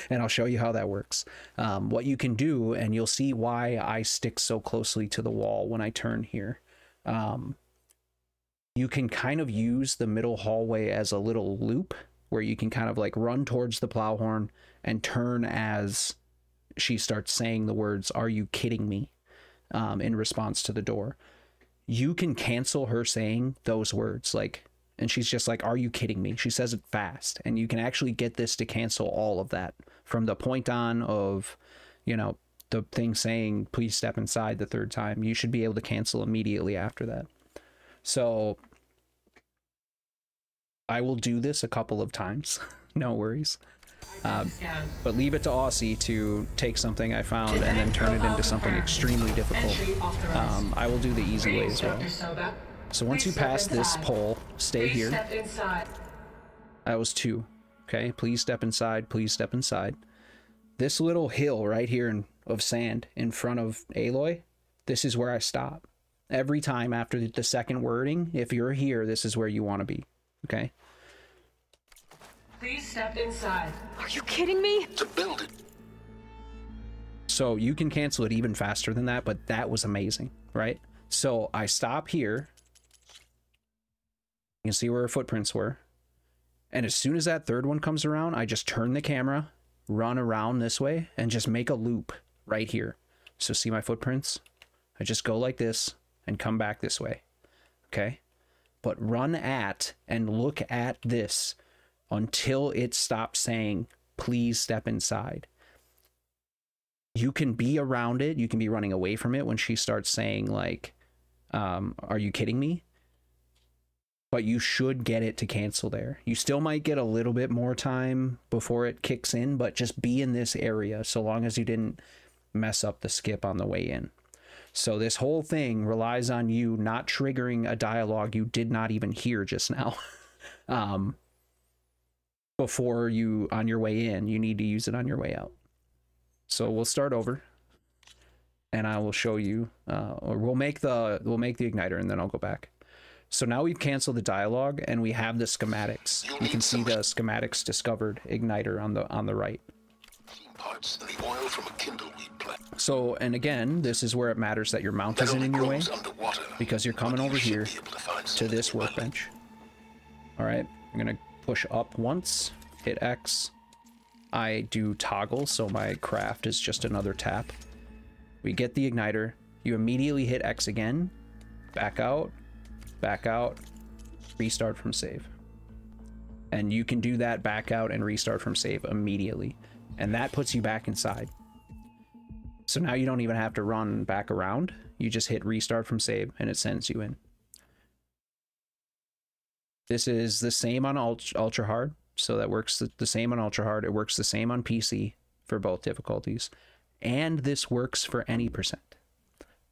And I'll show you how that works. What you can do, and you'll see why I stick so closely to the wall when I turn here. You can kind of use the middle hallway as a little loop where you can kind of like run towards the plow horn and turn as she starts saying the words, "Are you kidding me?" In response to the door. You can cancel her saying those words, like, and she's just like, "Are you kidding me?" She says it fast, and you can actually get this to cancel all of that from the point on of, you know, the thing saying, "Please step inside" the 3rd time. You should be able to cancel immediately after that. So I will do this a couple of times, no worries. But leave it to Aussie to take something I found and then turn it into something extremely difficult. I will do the easy way as well. So once you pass this pole, stay here. That was 2. Okay, please step inside, please step inside. This little hill right here of sand in front of Aloy, this is where I stop. Every time after the 2nd wording, if you're here, this is where you want to be. Okay? Please step inside. Are you kidding me? To build it. So you can cancel it even faster than that, but that was amazing, right? So I stop here. You can see where her footprints were. And as soon as that 3rd one comes around, I just turn the camera, run around this way, and just make a loop right here. So see my footprints? I just go like this and come back this way. Okay? But run at and look at this until it stops saying, "Please step inside." You can be around it. You can be running away from it when she starts saying, like, "Are you kidding me?" But you should get it to cancel there. You still might get a little bit more time before it kicks in, but just be in this area so long as you didn't mess up the skip on the way in. So this whole thing relies on you not triggering a dialogue you did not even hear just now. Before you, on your way in, you need to use it on your way out. So we'll start over, and I will show you, or we'll make the igniter, and then I'll go back. So now we've canceled the dialogue and we have the schematics. You can see the schematics discovered igniter on the right. Parts and the oil from a kindleweed plant. So, and again, this is where it matters that your mount isn't in your way, because you're coming over here to this workbench. All right, I'm gonna push up once, hit X. I do toggle, so my craft is just another tap. We get the igniter. You immediately hit X again, back out, restart from save. And you can do that back out and restart from save immediately. And that puts you back inside. So now you don't even have to run back around. You just hit restart from save and it sends you in. This is the same on ultra hard. So that works the same on ultra hard. It works the same on PC for both difficulties. And this works for any percent.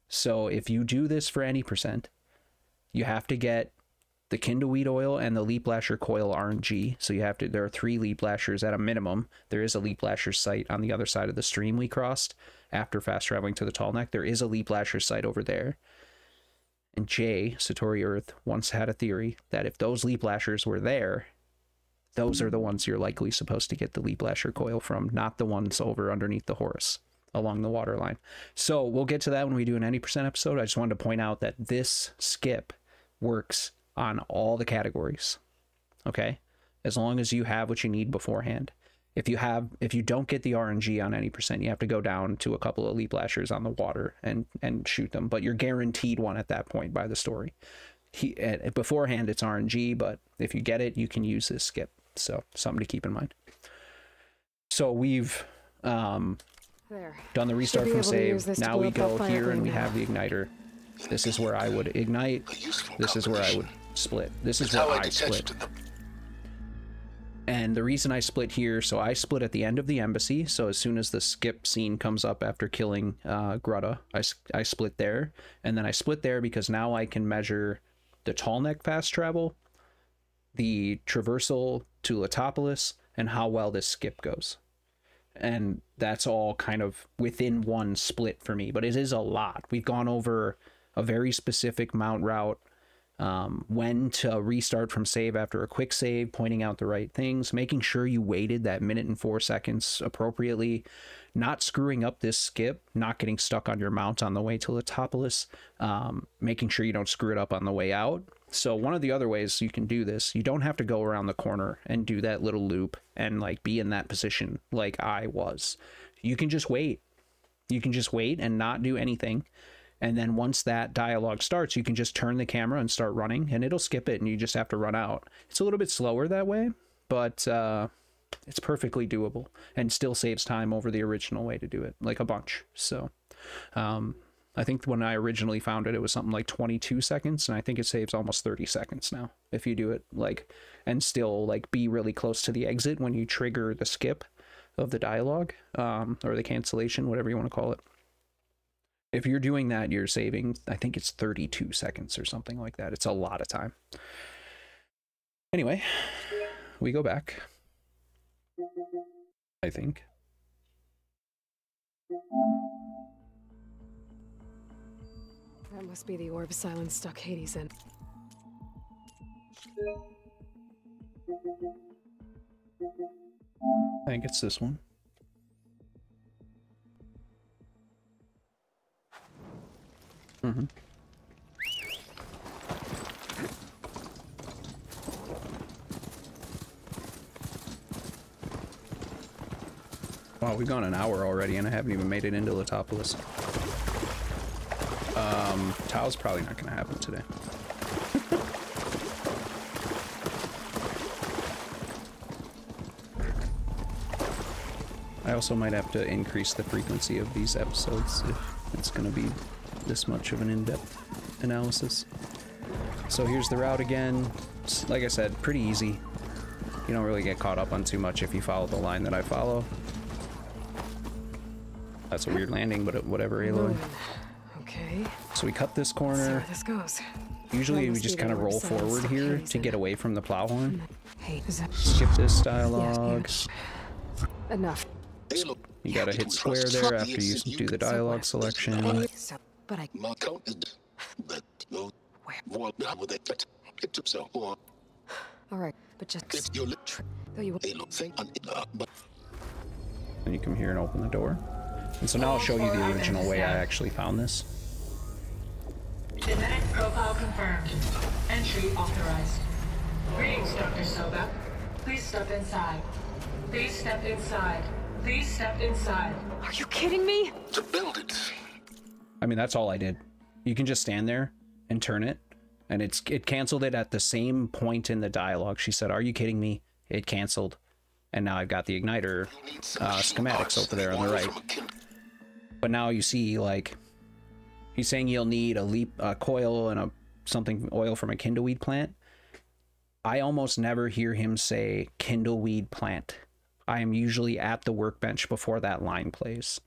So if you do this for any percent, you have to get the kindleweed oil and the leap lasher coil RNG. So you have to, there are 3 leap lashers at a minimum. There is a leap lasher site on the other side of the stream we crossed after fast traveling to the tall neck. There is a leap lasher site over there. And Jay, Satori Earth, once had a theory that if those leap lashers were there, those are the ones you're likely supposed to get the leap lasher coil from, not the ones over underneath the Horus along the water line. So we'll get to that when we do an any percent episode. I just wanted to point out that this skip works on all the categories, okay, as long as you have what you need beforehand. If you don't get the RNG on any percent, you have to go down to a couple of leap lashers on the water and shoot them, but you're guaranteed one at that point by the story. Beforehand it's RNG, but if you get it, you can use this skip. So something to keep in mind. So we've done the restart from save. Now we go here and we have the igniter. This is where I would ignite. This is where I would split. This is where I split. And the reason I split here, so I split at the end of the embassy. So as soon as the skip scene comes up after killing Grutta, I split there. And then I split there because now I can measure the tall neck fast travel, the traversal to Latopolis, and how well this skip goes. And that's all kind of within one split for me, but it is a lot. We've gone over a very specific mount route, when to restart from save after a quick save, pointing out the right things, making sure you waited that 1 minute and 4 seconds appropriately, not screwing up this skip, not getting stuck on your mount on the way to Latopolis, making sure you don't screw it up on the way out. So one of the other ways you can do this, you don't have to go around the corner and do that little loop and like be in that position like I was. You can just wait. You can just wait and not do anything. And then once that dialogue starts, you can just turn the camera and start running and it'll skip it and you just have to run out. It's a little bit slower that way, but it's perfectly doable and still saves time over the original way to do it, like a bunch. So I think when I originally found it, it was something like 22 seconds, and I think it saves almost 30 seconds now if you do it like, and still like be really close to the exit when you trigger the skip of the dialogue, or the cancellation, whatever you want to call it. If you're doing that, you're saving, I think it's 32 seconds or something like that. It's a lot of time. Anyway, we go back, I think. That must be the orb silence stuck Hades in. I think it's this one. Mm-hmm. Wow, we've gone an hour already and I haven't even made it into Latopolis. Tao's probably not going to happen today. I also might have to increase the frequency of these episodes if it's going to be this much of an in-depth analysis. So here's the route again. Like I said, pretty easy. You don't really get caught up on too much if you follow the line that I follow. That's a weird landing, but whatever, Aloy. Okay. So we cut this corner. Let's see where this goes. Usually we just kind of roll forward here to get away from the plow horn. Hey, skip this dialogue. Yeah. Enough. You gotta hit square there after you do the dialogue selection. But I... Get to so on. All right, but just It's your though you thing on but And you come here and open the door. And so now I'll show you the original way I actually found this. Genetic profile confirmed. Entry authorized. Greetings, Dr. Soba. Please step inside. Please step inside. Please step inside. Are you kidding me? to build it. I mean, that's all I did. You can just stand there and turn it, and it canceled it at the same point in the dialogue. She said, "Are you kidding me?" It canceled, and now I've got the igniter schematics over there on the right. But now you see, like, he's saying you'll need a coil and oil from a kindleweed plant. I almost never hear him say kindleweed plant. I am usually at the workbench before that line plays.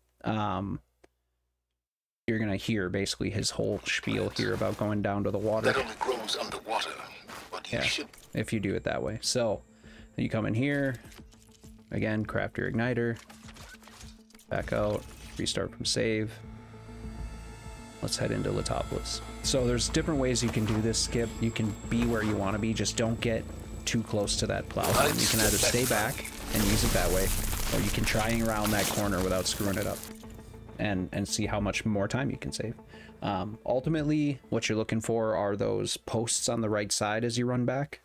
You're gonna hear basically his whole spiel here about going down to the water. That only grows underwater, but you should. If you do it that way. So you come in here, again, craft your igniter, back out, restart from save. Let's head into Latopolis. So there's different ways you can do this, Skip. You can be where you want to be, just don't get too close to that plow. You can either stay back and use it that way, or you can try and around that corner without screwing it up and see how much more time you can save. Ultimately, what you're looking for are those posts on the right side as you run back.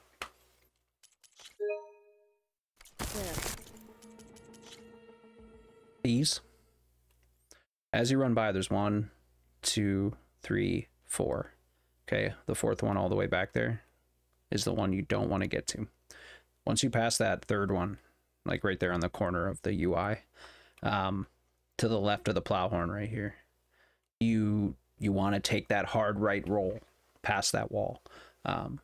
These. As you run by, there's 1, 2, 3, 4. Okay, the fourth one all the way back there is the one you don't want to get to. Once you pass that third one, like right there on the corner of the UI, to the left of the plow horn right here, you want to take that hard right roll past that wall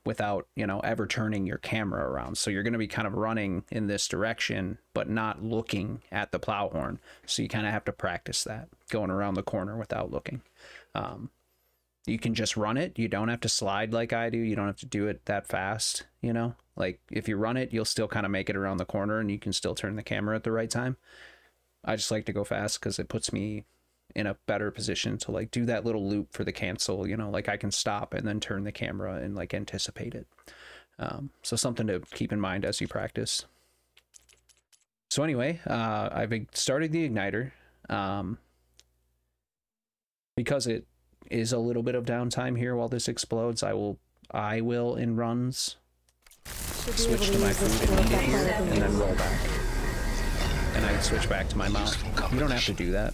without, ever turning your camera around. So you're going to be kind of running in this direction, but not looking at the plow horn. So you kind of have to practice that, going around the corner without looking. You can just run it. You don't have to slide like I do. You don't have to do it that fast, Like, if you run it, you'll still kind of make it around the corner, and you can still turn the camera at the right time. I just like to go fast because it puts me in a better position to, like, do that little loop for the cancel, like I can stop and then turn the camera and, like, anticipate it. So something to keep in mind as you practice. So anyway, I've started the igniter. Because it is a little bit of downtime here while this explodes, I will in runs switch to my food and eat it here, and then roll back. And I switch back to my mount. You don't have to do that.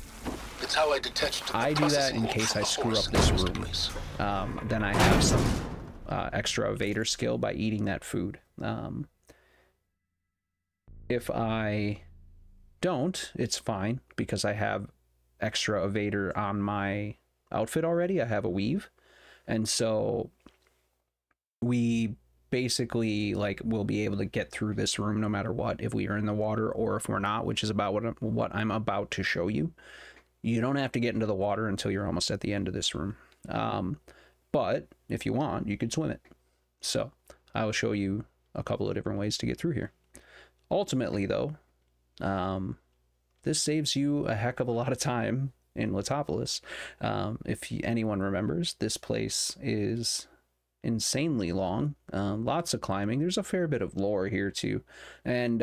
It's how I detach. I do that in case I screw up this room. Then I have some extra evader skill by eating that food. If I don't, it's fine, because I have extra evader on my outfit already. I have a weave, and so we basically, like, we'll be able to get through this room no matter what, if we are in the water or if we're not, which is about what I'm about to show you. You don't have to get into the water until you're almost at the end of this room, but if you want, you could swim it. So I will show you a couple of different ways to get through here. Ultimately, though, this saves you a heck of a lot of time in Latopolis. If anyone remembers, this place is insanely long, lots of climbing. There's a fair bit of lore here too, and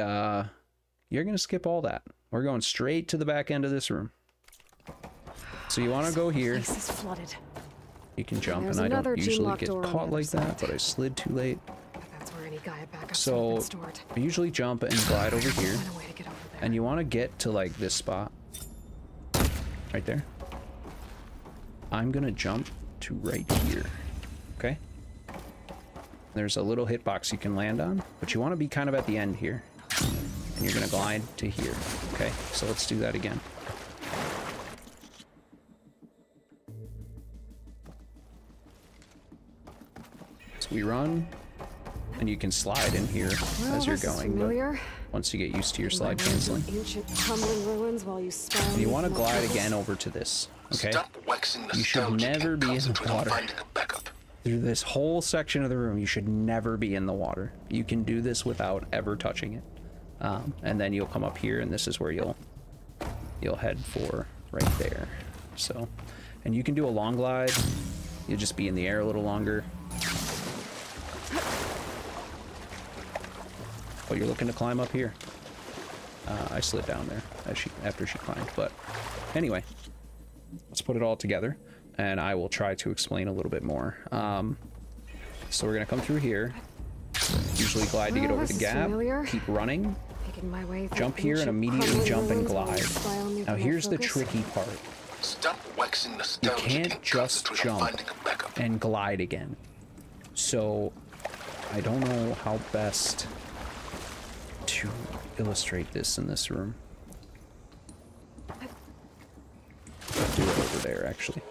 you're gonna skip all that. We're going straight to the back end of this room. So you want to go here. Place is flooded. You can jump, and I don't usually get caught like that, but I slid too late. That's where any Gaia backups So have been stored. I usually jump and glide over here, Find a way to get over there. and you want to get to, like, this spot right there. I'm gonna jump to right here. Okay, there's a little hitbox you can land on, but you want to be kind of at the end here, and you're gonna glide to here. Okay, so let's do that again. So we run, and you can slide in here as you're going, but once you get used to your slide canceling. Ancient crumbling ruins while you spell. You want to glide again over to this, okay? You should never be in the water. Through this whole section of the room, you should never be in the water. You can do this without ever touching it. And then you'll come up here, and this is where you'll head for right there. So, and you can do a long glide. You'll just be in the air a little longer. Oh, you're looking to climb up here. I slid down there after she climbed, but anyway, let's put it all together, and I will try to explain a little bit more. So we're gonna come through here. Usually glide to get over the gap. Familiar. Keep running. My way jump here and immediately jump and glide. Now here's the tricky part. Stop waxing you can't just jump and glide again. So I don't know how best to illustrate this in this room. I'll do it over there actually.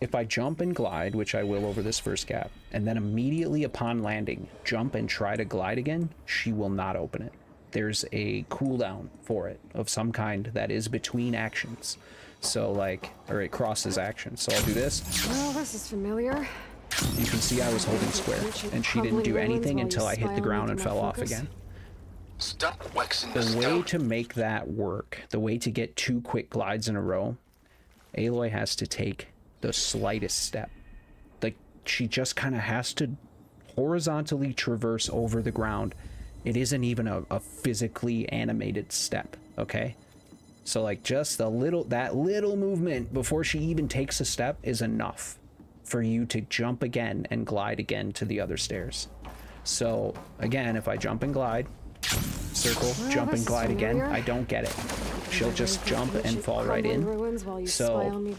If I jump and glide, which I will over this first gap, and then immediately upon landing, jump and try to glide again, she will not open it. There's a cooldown for it of some kind that is between actions. So like, or it crosses actions. So I'll do this. Well, this is familiar. You can see I was holding square, and she didn't do anything until I hit the ground and fell off again. Stop waxing the way to make that work, the way to get 2 quick glides in a row, Aloy has to take the slightest step. Like, she just kind of has to horizontally traverse over the ground. It isn't even a physically animated step, okay? So like just that little movement before she even takes a step is enough for you to jump again and glide again to the other stairs. So again, if I jump and glide, circle, jump and glide again, I don't get it. She'll just jump and fall right in. So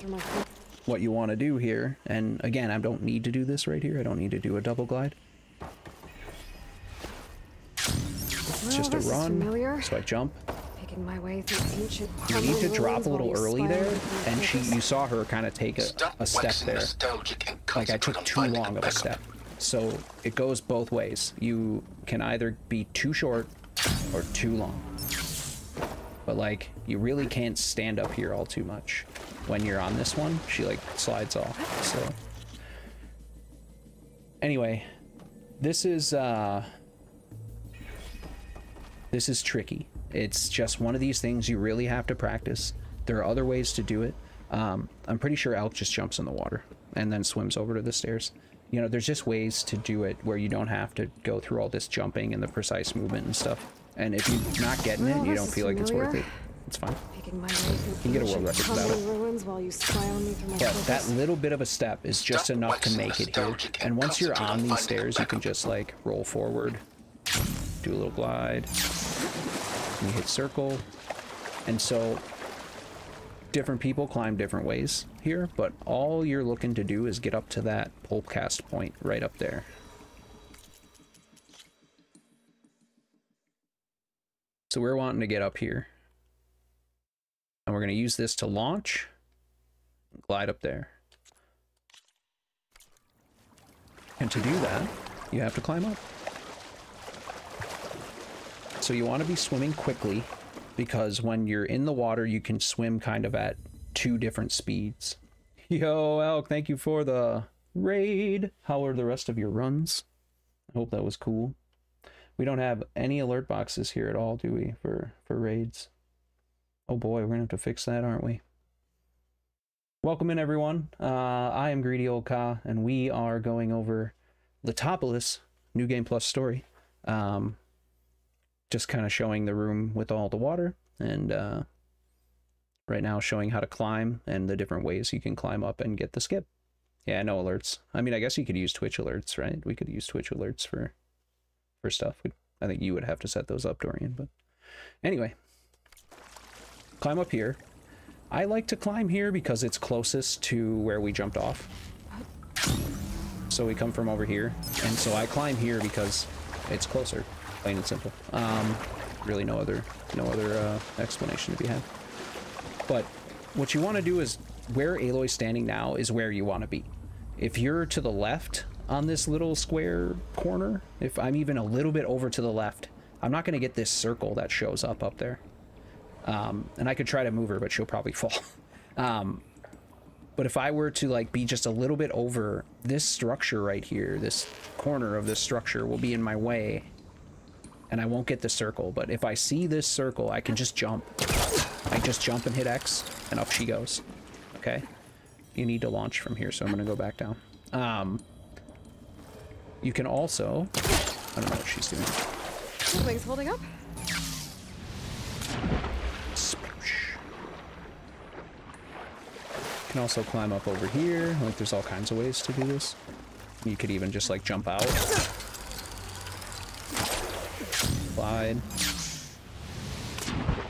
what you want to do here, and again, I don't need to do this right here. I don't need to do a double glide. It's just a run. So I jump. My way through you need to drop a little early there, and you saw her kind of take a step there. Like I took too long of a step. So it goes both ways. You can either be too short or too long. But like, you really can't stand up here all too much. When you're on this one, she like slides off. So anyway, this is tricky. It's just one of these things you really have to practice. There are other ways to do it. I'm pretty sure Elk just jumps in the water and then swims over to the stairs. You know, there's just ways to do it where you don't have to go through all this jumping and the precise movement and stuff. And if you're not getting it, you don't feel like it's worth it, it's fine. You can get a world record without it. But that little bit of a step is just enough to make it here. And once you're on these stairs, you can just like roll forward, do a little glide, and you hit circle. And so different people climb different ways here, but all you're looking to do is get up to that pulp cast point right up there. So we're wanting to get up here, and we're going to use this to launch and glide up there. And to do that, you have to climb up. So you want to be swimming quickly, because when you're in the water, you can swim kind of at 2 different speeds. Yo, Elk, thank you for the raid. How are the rest of your runs? I hope that was cool. We don't have any alert boxes here at all, do we, for raids? Oh boy, we're gonna have to fix that, aren't we? Welcome in, everyone. I am Greedy Old Ka, and we are going over Latopolis, New Game Plus story. Just kind of showing the room with all the water, and right now showing how to climb and the different ways you can climb up and get the skip. Yeah, no alerts. I mean, I guess you could use Twitch alerts, right? We could use Twitch alerts for stuff. I think you would have to set those up, Dorian, but anyway, climb up here. I like to climb here because it's closest to where we jumped off. So we come from over here, and so I climb here because it's closer, plain and simple. Really no other explanation to be had. But what you want to do is, where Aloy's standing now is where you want to be. If you're to the left on this little square corner, if I'm even a little bit over to the left, I'm not going to get this circle that shows up there. And I could try to move her, but she'll probably fall. But if I were to like be just a little bit over this structure right here, this corner of this structure will be in my way, and I won't get the circle. But if I see this circle, I can just jump. I just jump and hit X, and up she goes. Okay? You need to launch from here, so I'm going to go back down. You can also... I don't know what she's doing. The wing's holding up. Sploosh. You can also climb up over here. Like, there's all kinds of ways to do this. You could even just, like, jump out. Slide.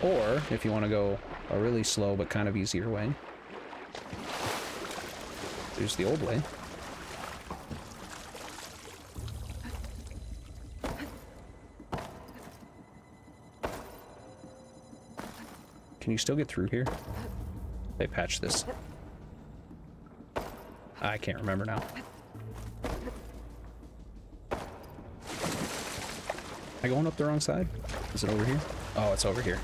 Or, if you want to go a really slow but kind of easier way, there's the old way. Can you still get through here? They patched this. I can't remember now. Am I going up the wrong side? Is it over here? Oh, it's over here.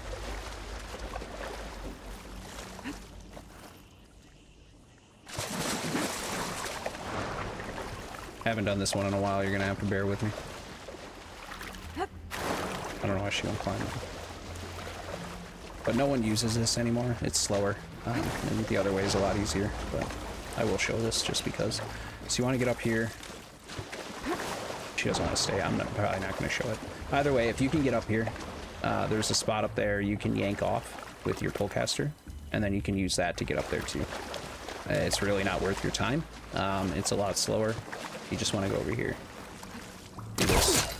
Haven't done this one in a while. You're gonna have to bear with me. I don't know why she won't climb it. But no one uses this anymore. It's slower. And the other way is a lot easier. But I will show this just because. So you want to get up here. She doesn't want to stay. I'm probably not going to show it. Either way, if you can get up here, there's a spot up there you can yank off with your pullcaster. And then you can use that to get up there too. It's really not worth your time. It's a lot slower. You just want to go over here. Do this.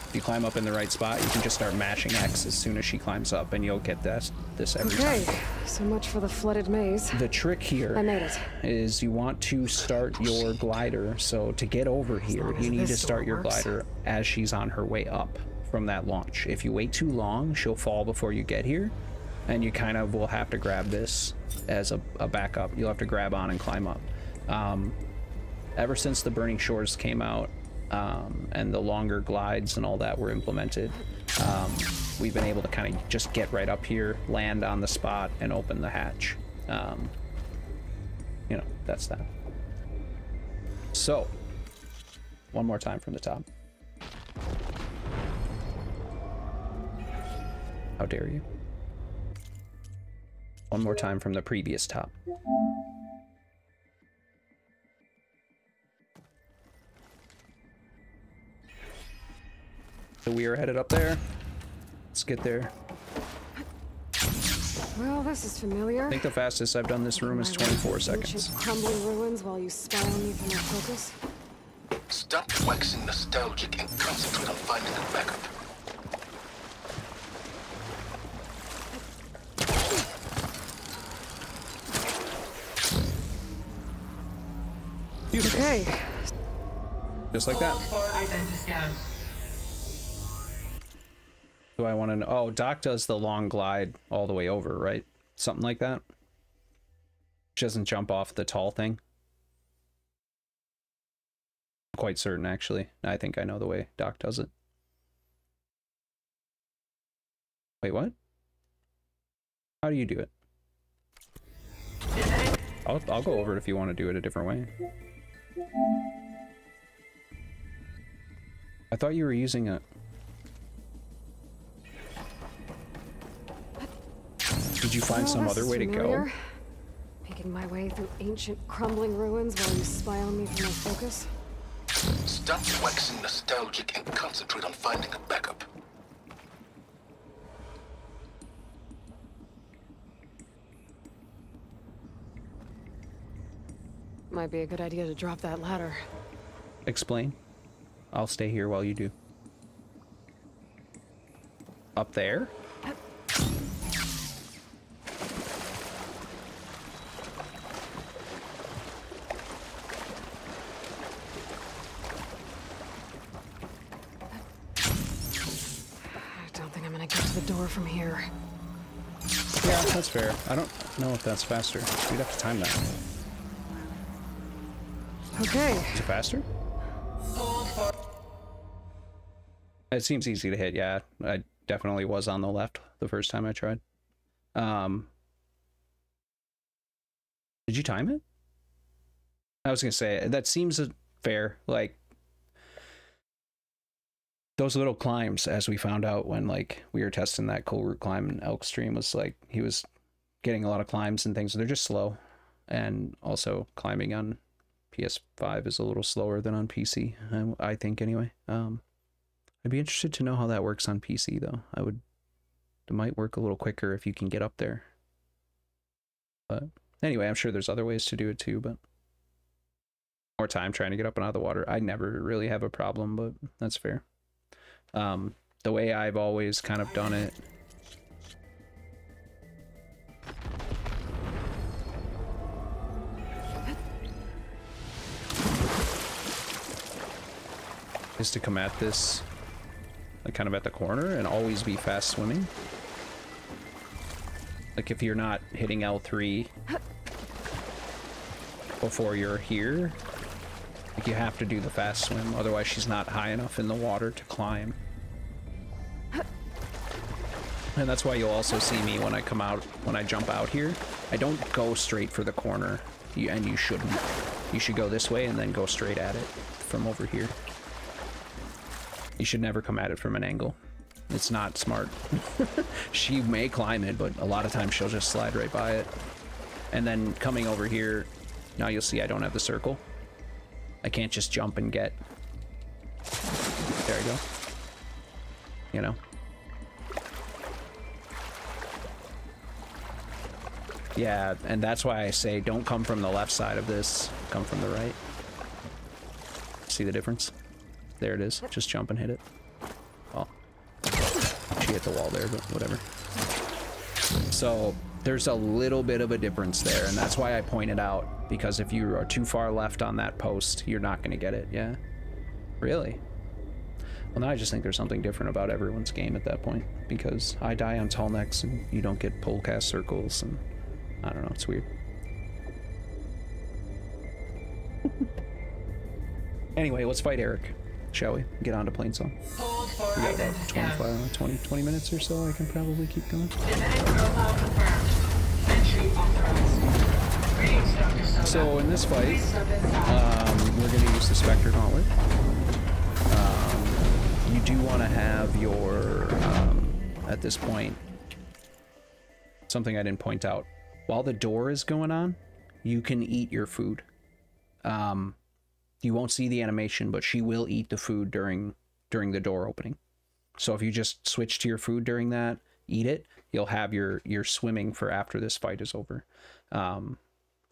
If you climb up in the right spot, you can just start mashing X as soon as she climbs up, and you'll get this every time. Okay, so much for the flooded maze. The trick here I made it. is you want to start your glider. So to get over here, you need to start your glider as she's on her way up from that launch. If you wait too long, she'll fall before you get here, and you kind of will have to grab this as a backup. You'll have to grab on and climb up. Ever since the Burning Shores came out, and the longer glides and all that were implemented, we've been able to kind of just get right up here, land on the spot, and open the hatch. You know, that's that. So, one more time from the top. How dare you? One more time from the previous top. So we are headed up there. Let's get there. Well, this is familiar. I think the fastest I've done this room is 24 seconds. Ancient crumbling ruins while you spy on me from your focus. Stop waxing nostalgic and concentrate on finding a backup. Beautiful. Okay. Just like that. For identiscan. Do I want to know? Oh, Doc does the long glide all the way over, right? Something like that. She doesn't jump off the tall thing. Quite certain, actually. I think I know the way Doc does it. Wait, what? How do you do it? I'll go over it if you want to do it a different way. I thought you were using a... Did you find some other way to go? Making my way through ancient crumbling ruins while you spy on me from my focus. Stop waxing nostalgic and concentrate on finding a backup. Might be a good idea to drop that ladder. Explain. I'll stay here while you do. Up there? Door from here. Yeah, that's fair. I don't know if that's faster. We'd have to time that. Okay. Is it faster? It seems easy to hit, yeah. I definitely was on the left the first time I tried. Did you time it? I was gonna say, that seems fair. Like, those little climbs, as we found out when, like, we were testing that coal route climb in Elk Stream, was like, he was getting a lot of climbs and things. They're just slow. And also climbing on PS5 is a little slower than on PC, I think anyway. I'd be interested to know how that works on PC though. It might work a little quicker if you can get up there. But anyway, I'm sure there's other ways to do it too, but more time trying to get up and out of the water. I never really have a problem, but that's fair. The way I've always kind of done it is to come at this like kind of at the corner and always be fast swimming. Like if you're not hitting L3 before you're here, like you have to do the fast swim, otherwise she's not high enough in the water to climb. And that's why you'll also see me when I jump out here, I don't go straight for the corner, and you shouldn't. You should go this way and then go straight at it from over here. You should never come at it from an angle. It's not smart. She may climb it, but a lot of times she'll just slide right by it. And then coming over here, now you'll see I don't have the circle. I can't just jump and get. There I go. You know? Yeah, and that's why I say don't come from the left side of this, come from the right. See the difference? There it is. Just jump and hit it. Well, she hit the wall there, but whatever. So there's a little bit of a difference there, and that's why I pointed out, because if you are too far left on that post, you're not going to get it. Yeah? Really? Well, now I just think there's something different about everyone's game at that point, because I die on tall necks and you don't get pole cast circles, and I don't know, it's weird. Anyway, let's fight Eric, shall we? Get on to Plainsong. We got about 20 minutes or so. I can probably keep going. So in this fight, we're going to use the Spectre Gauntlet. You do want to have your, at this point, something I didn't point out. While the door is going on, you can eat your food. You won't see the animation, but she will eat the food during the door opening. So if you just switch to your food during that, eat it, you'll have your swimming for after this fight is over.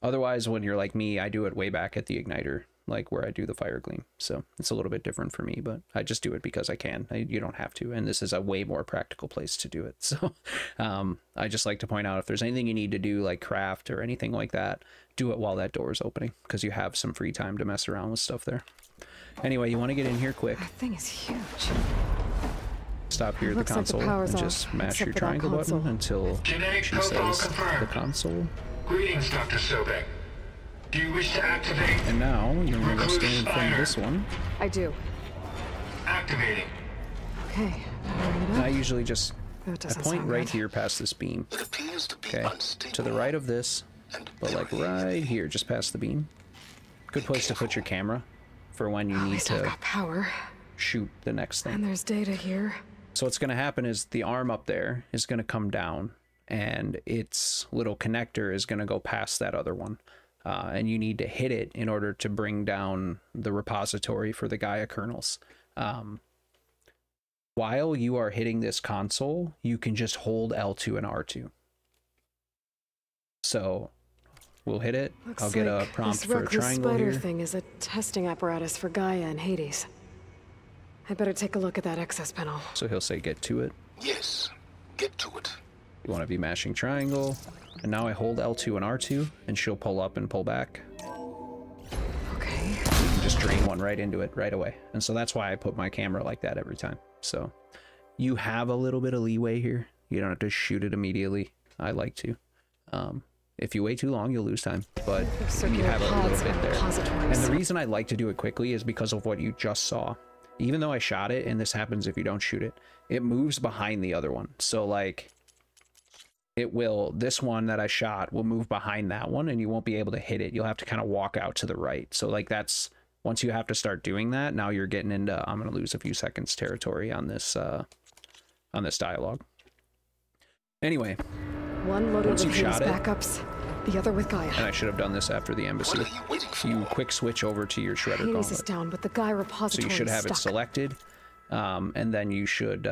Otherwise, when you're like me, I do it way back at the igniter, like where I do the fire gleam. So it's a little bit different for me, but I just do it because I can. You don't have to, and this is a way more practical place to do it. So I just like to point out, if there's anything you need to do, like craft or anything like that, do it while that door is opening, because you have some free time to mess around with stuff there. Anyway, you want to get in here quick. That thing is huge. Stop here at the console and just mash your triangle button until she says the console. Greetings, Dr. Sobek. Do you wish to activate? And now you're going to go stand in front of this one. I do. Activating. Okay. And I usually just point right here past this beam. Okay, to the right of this, but like right here, just past the beam. Good place to put your camera for when you need to shoot the next thing. And there's data here. So what's going to happen is the arm up there is going to come down, and its little connector is going to go past that other one. And you need to hit it in order to bring down the repository for the Gaia kernels. While you are hitting this console, you can just hold L2 and R2. So we'll hit it. I'll get a prompt for a triangle here. This spider thing is a testing apparatus for Gaia and Hades. I better take a look at that access panel. So he'll say get to it. Yes, get to it. You want to be mashing triangle. And now I hold L2 and R2, and she'll pull up and pull back. Okay. You can just drain one right into it right away. And so that's why I put my camera like that every time. So you have a little bit of leeway here. You don't have to shoot it immediately. I like to. If you wait too long, you'll lose time. But you have a little bit there. And the reason I like to do it quickly is because of what you just saw. Even though I shot it, and this happens if you don't shoot it, it moves behind the other one. So like, this one that I shot will move behind that one, and you won't be able to hit it. You'll have to kind of walk out to the right. So like once you have to start doing that, now you're getting into, I'm going to lose a few seconds territory on this dialogue. Anyway, one loaded once with you've shot backups. The other with Gaia. And I should have done this after the embassy. You quick switch over to your Shredder Hades is gauntlet. down, but the Gaia repository So you should is have it stuck. selected, and then you should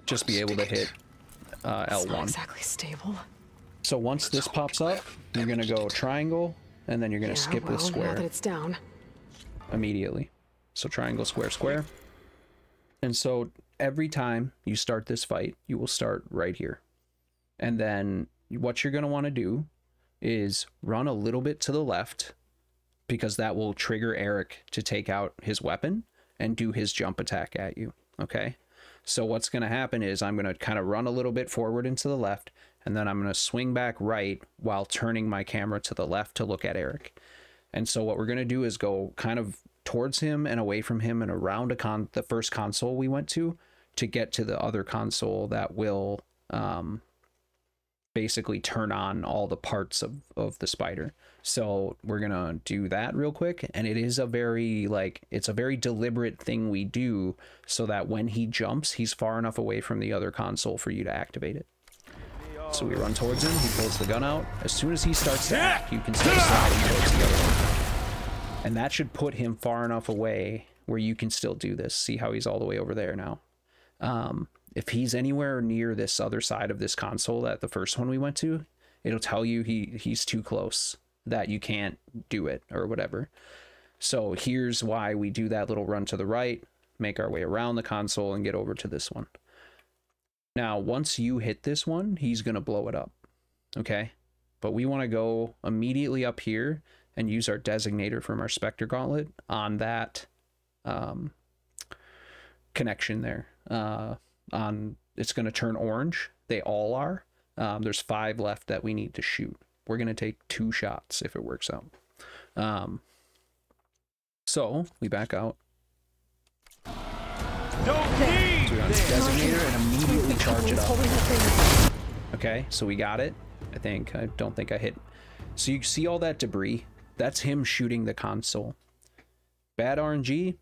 just be able to hit It's not L1. exactly stable. So once this pops up, you're gonna go triangle, and then you're gonna skip well, the square now that it's down. immediately. So triangle, square, square. And so every time you start this fight, you will start right here. And then what you're gonna want to do is run a little bit to the left, because that will trigger Eric to take out his weapon and do his jump attack at you. Okay? So what's going to happen is I'm going to kind of run a little bit forward and to the left, and then I'm going to swing back right while turning my camera to the left to look at Eric. And so what we're going to do is go kind of towards him and away from him and around the first console we went to get to the other console that will basically turn on all the parts of the spider. So we're gonna do that real quick, and it is a very it's a very deliberate thing we do so that when he jumps, he's far enough away from the other console for you to activate it. So we run towards him, he pulls the gun out. As soon as he starts to act, you can start sliding towards the other one. And that should put him far enough away where you can still do this. See how he's all the way over there now. If he's anywhere near this other side of this console that the first one we went to, it'll tell you he's too close, that you can't do it or whatever. So here's why we do that little run to the right, make our way around the console and get over to this one. Now, once you hit this one, he's going to blow it up. Okay? But we want to go immediately up here and use our designator from our Spectre Gauntlet on that connection there. It's going to turn orange. They all are. There's 5 left that we need to shoot. We're going to take 2 shots if it works out. So we back out. Don't So need we on this designator and immediately charge it up. Okay, so we got it. I don't think I hit. So you see all that debris? That's him shooting the console. Bad RNG,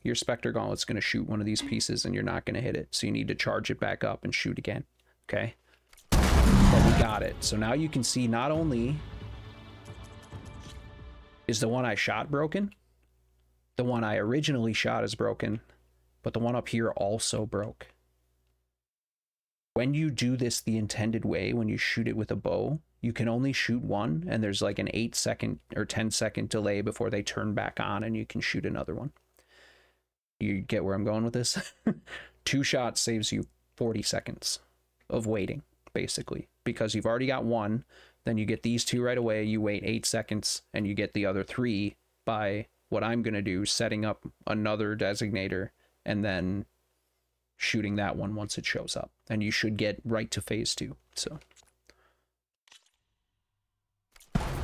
your Spectre Gauntlet's going to shoot one of these pieces and you're not going to hit it. So you need to charge it back up and shoot again. Okay? But we got it. So now you can see not only is the one I shot broken, the one I originally shot is broken, but the one up here also broke. When you do this the intended way, when you shoot it with a bow, you can only shoot one, and there's like an 8-second or 10-second delay before they turn back on and you can shoot another one. You get where I'm going with this? 2 shots saves you 40 seconds of waiting, basically, because you've already got one, then you get these 2 right away, you wait 8 seconds, and you get the other 3 by what I'm going to do, setting up another designator, and then shooting that one once it shows up. And you should get right to phase 2. So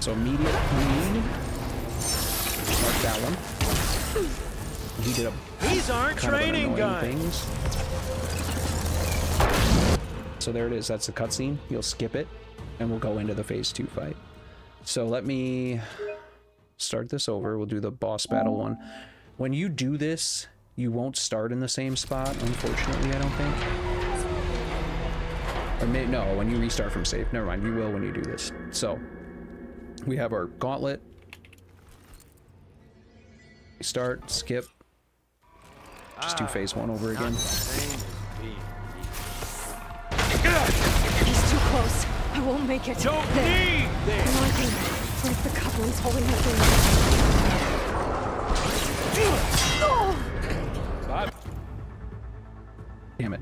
immediate clean. Mark that one. He did a These aren't training guns. So there it is. That's the cutscene. You'll skip it, and we'll go into the phase 2 fight. So let me start this over. We'll do the boss battle one. When you do this, you won't start in the same spot, unfortunately, I don't think. Or no, when you restart from save. Never mind, you will when you do this. So we have our gauntlet. Start, skip. Just do phase 1 over again. He's too close. I won't make it. Don't need this. No, I can break the couplings holding that thing. Damn it.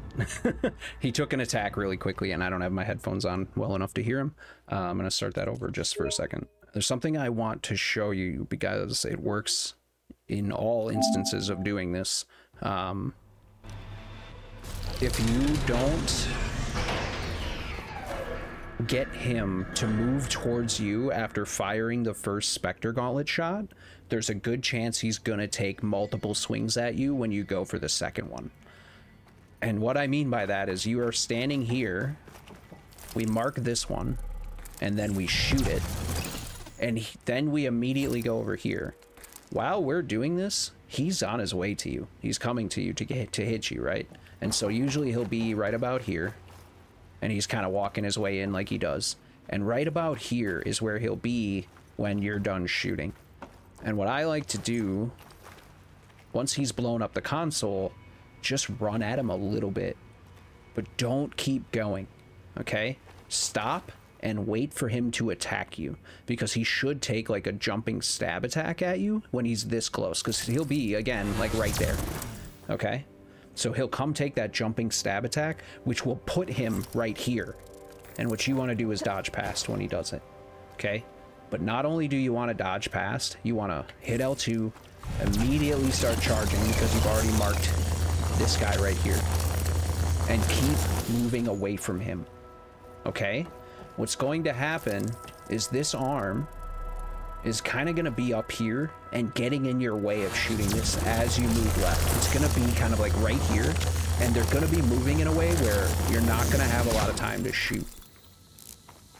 He took an attack really quickly and I don't have my headphones on well enough to hear him. I'm going to start that over just for a second. There's something I want to show you because it works in all instances of doing this. If you don't get him to move towards you after firing the first Spectre Gauntlet shot, there's a good chance he's gonna take multiple swings at you when you go for the second one. And what I mean by that is you are standing here, we mark this one, and then we shoot it, and then we immediately go over here. While we're doing this, he's on his way to you. He's coming to you to hit you, right? And so usually he'll be right about here. and he's kind of walking his way in like he does. And right about here is where he'll be when you're done shooting. And what I like to do, once he's blown up the console, just run at him a little bit, but don't keep going, okay? Stop and wait for him to attack you, because he should take like a jumping stab attack at you when he's this close, because he'll be, again, like right there, okay? So he'll come take that jumping stab attack, which will put him right here. And what you want to do is dodge past when he does it, okay? But not only do you want to dodge past, you want to hit L2, immediately start charging, because you've already marked this guy right here. And keep moving away from him, okay? What's going to happen is this arm is kind of going to be up here and getting in your way of shooting this as you move left. It's going to be kind of like right here, and they're going to be moving in a way where you're not going to have a lot of time to shoot.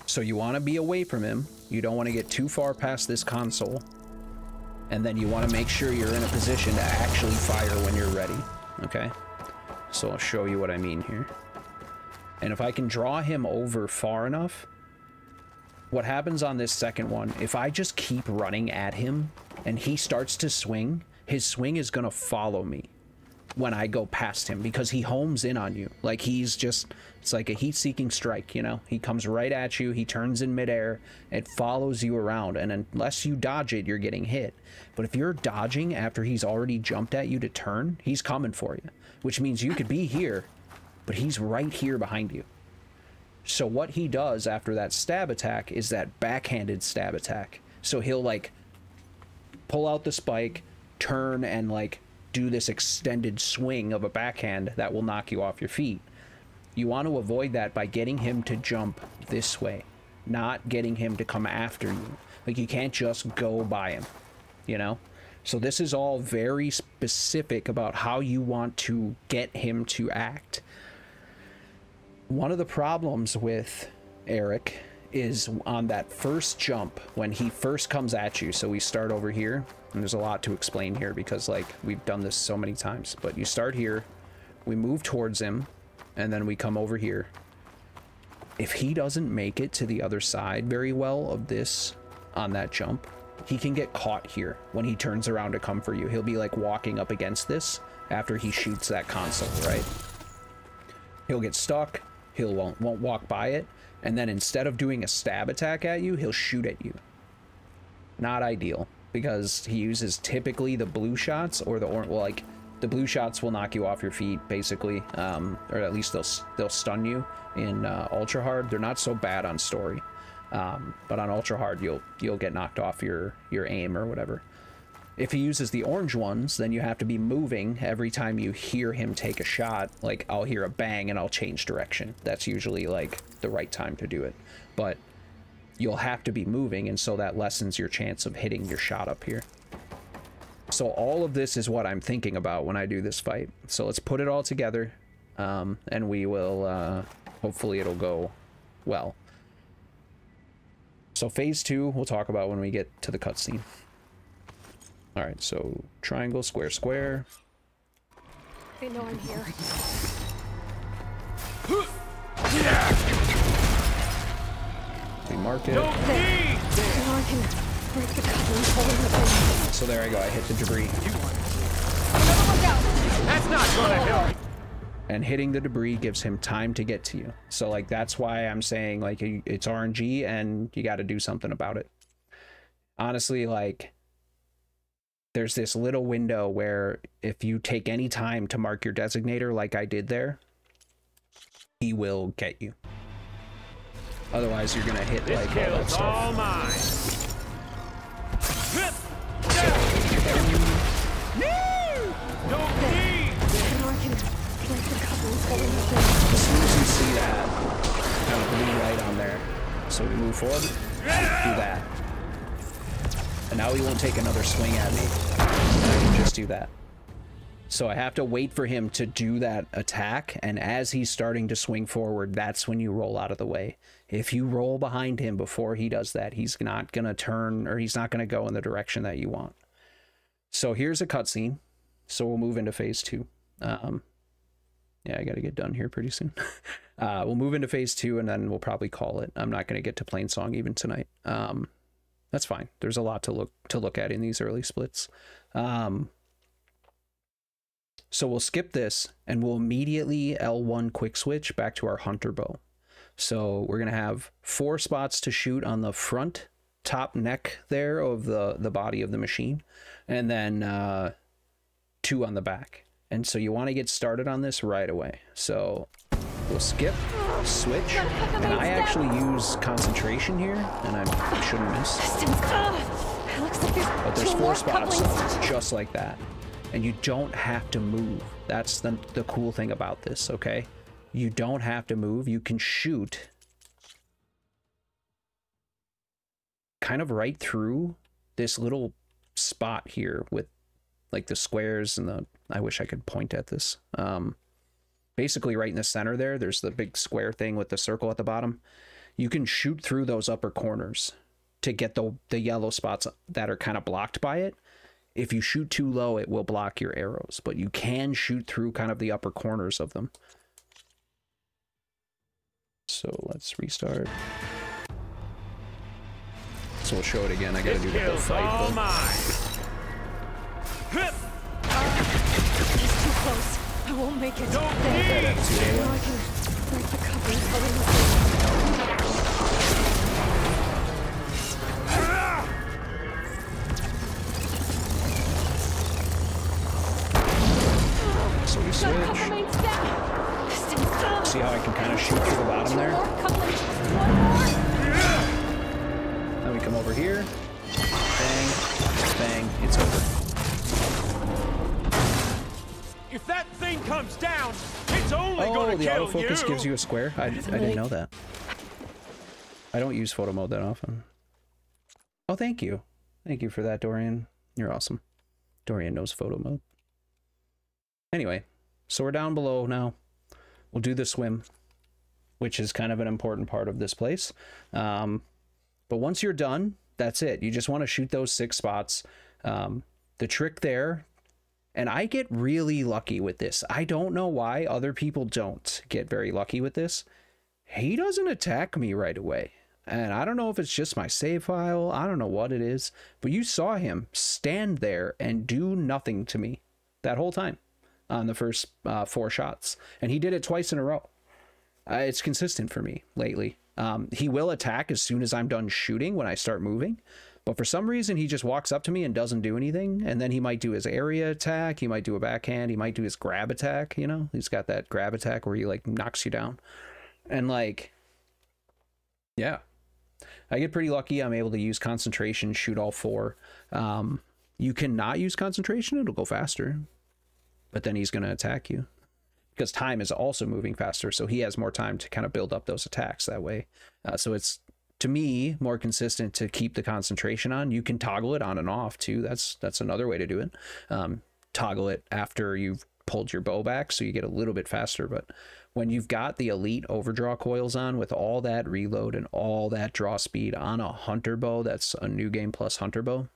So you want to be away from him. You don't want to get too far past this console. And then you want to make sure you're in a position to actually fire when you're ready, okay? So I'll show you what I mean here. And if I can draw him over far enough, what happens on this second one, if I just keep running at him and he starts to swing, his swing is going to follow me when I go past him, because he homes in on you. Like he's just, it's like a heat-seeking strike, you know? He comes right at you, he turns in midair, it follows you around, and unless you dodge it, you're getting hit. But if you're dodging after he's already jumped at you to turn, he's coming for you, which means you could be here, but he's right here behind you. So what he does after that stab attack is that backhanded stab attack. So he'll like pull out the spike, turn, and like do this extended swing of a backhand that will knock you off your feet. You want to avoid that by getting him to jump this way, not getting him to come after you. Like you can't just go by him, you know? So this is all very specific about how you want to get him to act. One of the problems with Eric is on that first jump when he first comes at you. So we start over here, and there's a lot to explain here because like we've done this so many times, but you start here, we move towards him, and then we come over here. If he doesn't make it to the other side very well of this on that jump, he can get caught here when he turns around to come for you. He'll be like walking up against this after he shoots that console, right? He'll get stuck. He'll won't walk by it, and then instead of doing a stab attack at you, he'll shoot at you. Not ideal, because he uses typically the blue shots or the orange. Well, like the blue shots will knock you off your feet basically, or at least they'll stun you in ultra hard. They're not so bad on story, but on ultra hard you'll get knocked off your aim or whatever. If he uses the orange ones, then you have to be moving every time you hear him take a shot. Like, I'll hear a bang and I'll change direction. That's usually, like, the right time to do it. But you'll have to be moving, and so that lessens your chance of hitting your shot up here. So all of this is what I'm thinking about when I do this fight. So let's put it all together, and we will, hopefully it'll go well. So phase 2, we'll talk about when we get to the cutscene. All right, so triangle, square, square. They know I'm here. We mark it. Now I can break the couplings holding the thing. So there I go, I hit the debris. That's not gonna help. And hitting the debris gives him time to get to you. So like that's why I'm saying like it's RNG and you got to do something about it. Honestly, like there's this little window where if you take any time to mark your designator like I did there, he will get you. Otherwise you're gonna hit like all that stuff. All mine. Don't need. Now I can break the couplings holding the thing. As soon as you see that kind of blue light on there, so we move forward, do that. And now he won't take another swing at me. I can just do that. So I have to wait for him to do that attack, and as he's starting to swing forward, that's when you roll out of the way. If you roll behind him before he does that, he's not going to turn, or he's not going to go in the direction that you want. So here's a cutscene. So we'll move into phase 2. Yeah, I got to get done here pretty soon. We'll move into phase 2 and then we'll probably call it. I'm not going to get to Plainsong even tonight. That's fine. There's a lot to look at in these early splits. So we'll skip this and we'll immediately L1 quick switch back to our hunter bow. So we're going to have 4 spots to shoot on the front top neck there of the body of the machine, and then 2 on the back. And so you want to get started on this right away. So we'll skip, switch, and I actually use concentration here, and I shouldn't miss. But there's 4 spots just like that. And you don't have to move. That's the cool thing about this, okay? You don't have to move. You can shoot kind of right through this little spot here with like the squares and the, I wish I could point at this. Basically right in the center there, there's the big square thing with the circle at the bottom. You can shoot through those upper corners to get the yellow spots that are kind of blocked by it. If you shoot too low, it will block your arrows, but you can shoot through kind of the upper corners of them. So let's restart. So we'll show it again. I gotta do the whole fight. He's too close. I won't make it. Don't there. need. Now I can break the cover and go in. So we switch. See how I can kind of shoot through the bottom there? Then we come over here. Bang. Bang. It's over. If that thing comes down, it's only gonna the kill autofocus you. gives you a square? I didn't know that. I don't use photo mode that often. Oh, thank you. Thank you for that, Dorian. You're awesome. Dorian knows photo mode. Anyway, so we're down below now. We'll do the swim, which is kind of an important part of this place. But once you're done, that's it. You just want to shoot those 6 spots. The trick there, and I get really lucky with this. I don't know why other people don't get very lucky with this. He doesn't attack me right away. And I don't know if it's just my save file. I don't know what it is. But you saw him stand there and do nothing to me that whole time on the first 4 shots. And he did it twice in a row. It's consistent for me lately. He will attack as soon as I'm done shooting when I start moving. But for some reason, he just walks up to me and doesn't do anything. And then he might do his area attack. He might do a backhand. He might do his grab attack, you know? He's got that grab attack where he, like, knocks you down. And, like, yeah. I get pretty lucky. I'm able to use concentration, shoot all 4. You cannot use concentration. It'll go faster. But then he's going to attack you. Because time is also moving faster. So he has more time to kind of build up those attacks that way. So it's, to me, more consistent to keep the concentration on. You can toggle it on and off too. That's another way to do it. Toggle it after you've pulled your bow back so you get a little bit faster. But when you've got the elite overdraw coils on with all that reload and all that draw speed on a hunter bow, that's a new game plus hunter bow,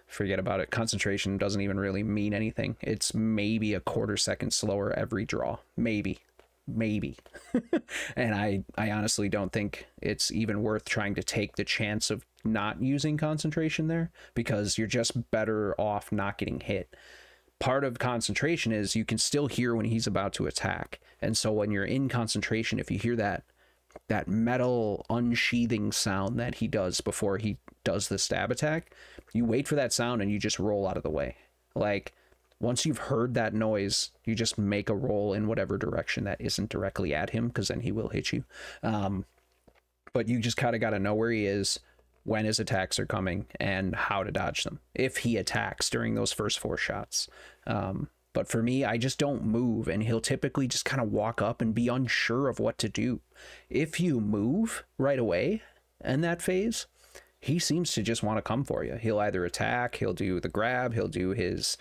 forget about it. Concentration doesn't even really mean anything. It's maybe a quarter second slower every draw. Maybe. And I honestly don't think it's even worth trying to take the chance of not using concentration there, because you're just better off not getting hit. Part of concentration is you can still hear when he's about to attack. And so when you're in concentration, if you hear that metal unsheathing sound that he does before he does the stab attack, you wait for that sound and you just roll out of the way. Like, once you've heard that noise, you just make a roll in whatever direction that isn't directly at him, because then he will hit you. But you just kind of got to know where he is, when his attacks are coming, and how to dodge them if he attacks during those first 4 shots. But for me, I just don't move, and he'll typically just kind of walk up and be unsure of what to do. If you move right away in that phase, he seems to just want to come for you. He'll either attack, he'll do the grab, he'll do his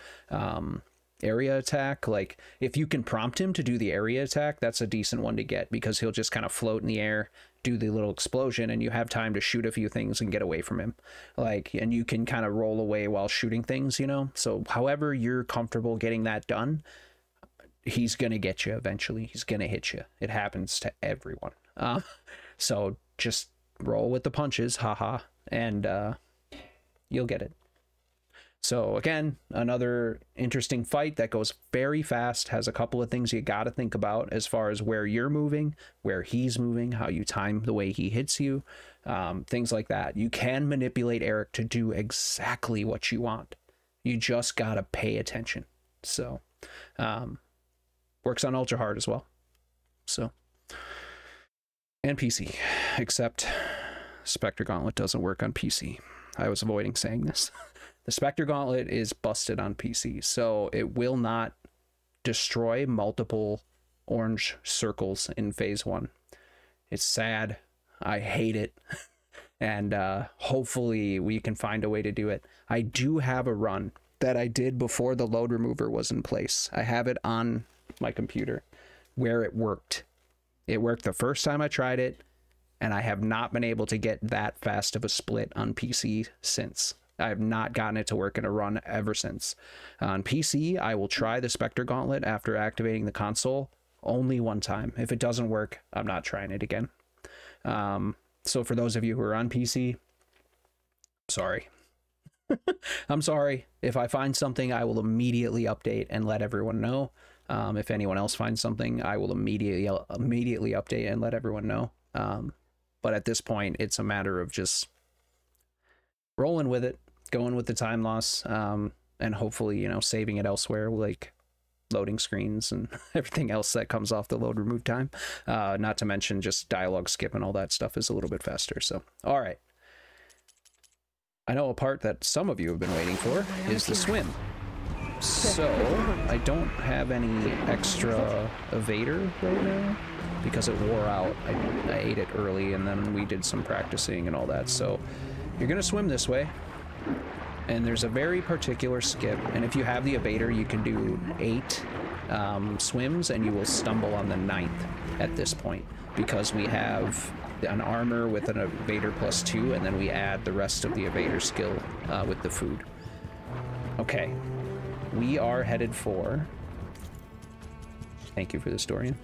area attack. Like, if you can prompt him to do the area attack, that's a decent one to get, because he'll just kind of float in the air, do the little explosion, and you have time to shoot a few things and get away from him. Like, and you can kind of roll away while shooting things, you know? So however you're comfortable getting that done, he's gonna get you eventually. He's gonna hit you. It happens to everyone. So just roll with the punches, haha, and you'll get it. So again, another interesting fight that goes very fast, has a couple of things you got to think about as far as where you're moving, where he's moving, how you time the way he hits you, things like that. You can manipulate Eric to do exactly what you want. You just got to pay attention. So works on ultra hard as well. So, and PC, except Spectre Gauntlet doesn't work on PC. I was avoiding saying this. The Spectre Gauntlet is busted on PC, so it will not destroy multiple orange circles in phase 1. It's sad. I hate it. And hopefully we can find a way to do it. I do have a run that I did before the load remover was in place. I have it on my computer where it worked. It worked the first time I tried it, and I have not been able to get that fast of a split on PC since. I have not gotten it to work in a run ever since. On PC, I will try the Spectre Gauntlet after activating the console only one time. If it doesn't work, I'm not trying it again. So for those of you who are on PC, sorry. I'm sorry. If I find something, I will immediately update and let everyone know. If anyone else finds something, I will immediately update and let everyone know. But at this point, it's a matter of just rolling with it, going with the time loss, and hopefully, you know, saving it elsewhere, like loading screens and everything else that comes off the load remove time. Not to mention just dialogue skip and all that stuff is a little bit faster. So, all right. I know a part that some of you have been waiting for is the swim. So I don't have any extra evader right now because it wore out. I ate it early and then we did some practicing and all that. So you're gonna swim this way, and there's a very particular skip, and if you have the evader, you can do 8 swims and you will stumble on the 9th at this point, because we have an armor with an evader +2, and then we add the rest of the evader skill with the food. Okay, we are headed for, thank you for this, Dorian.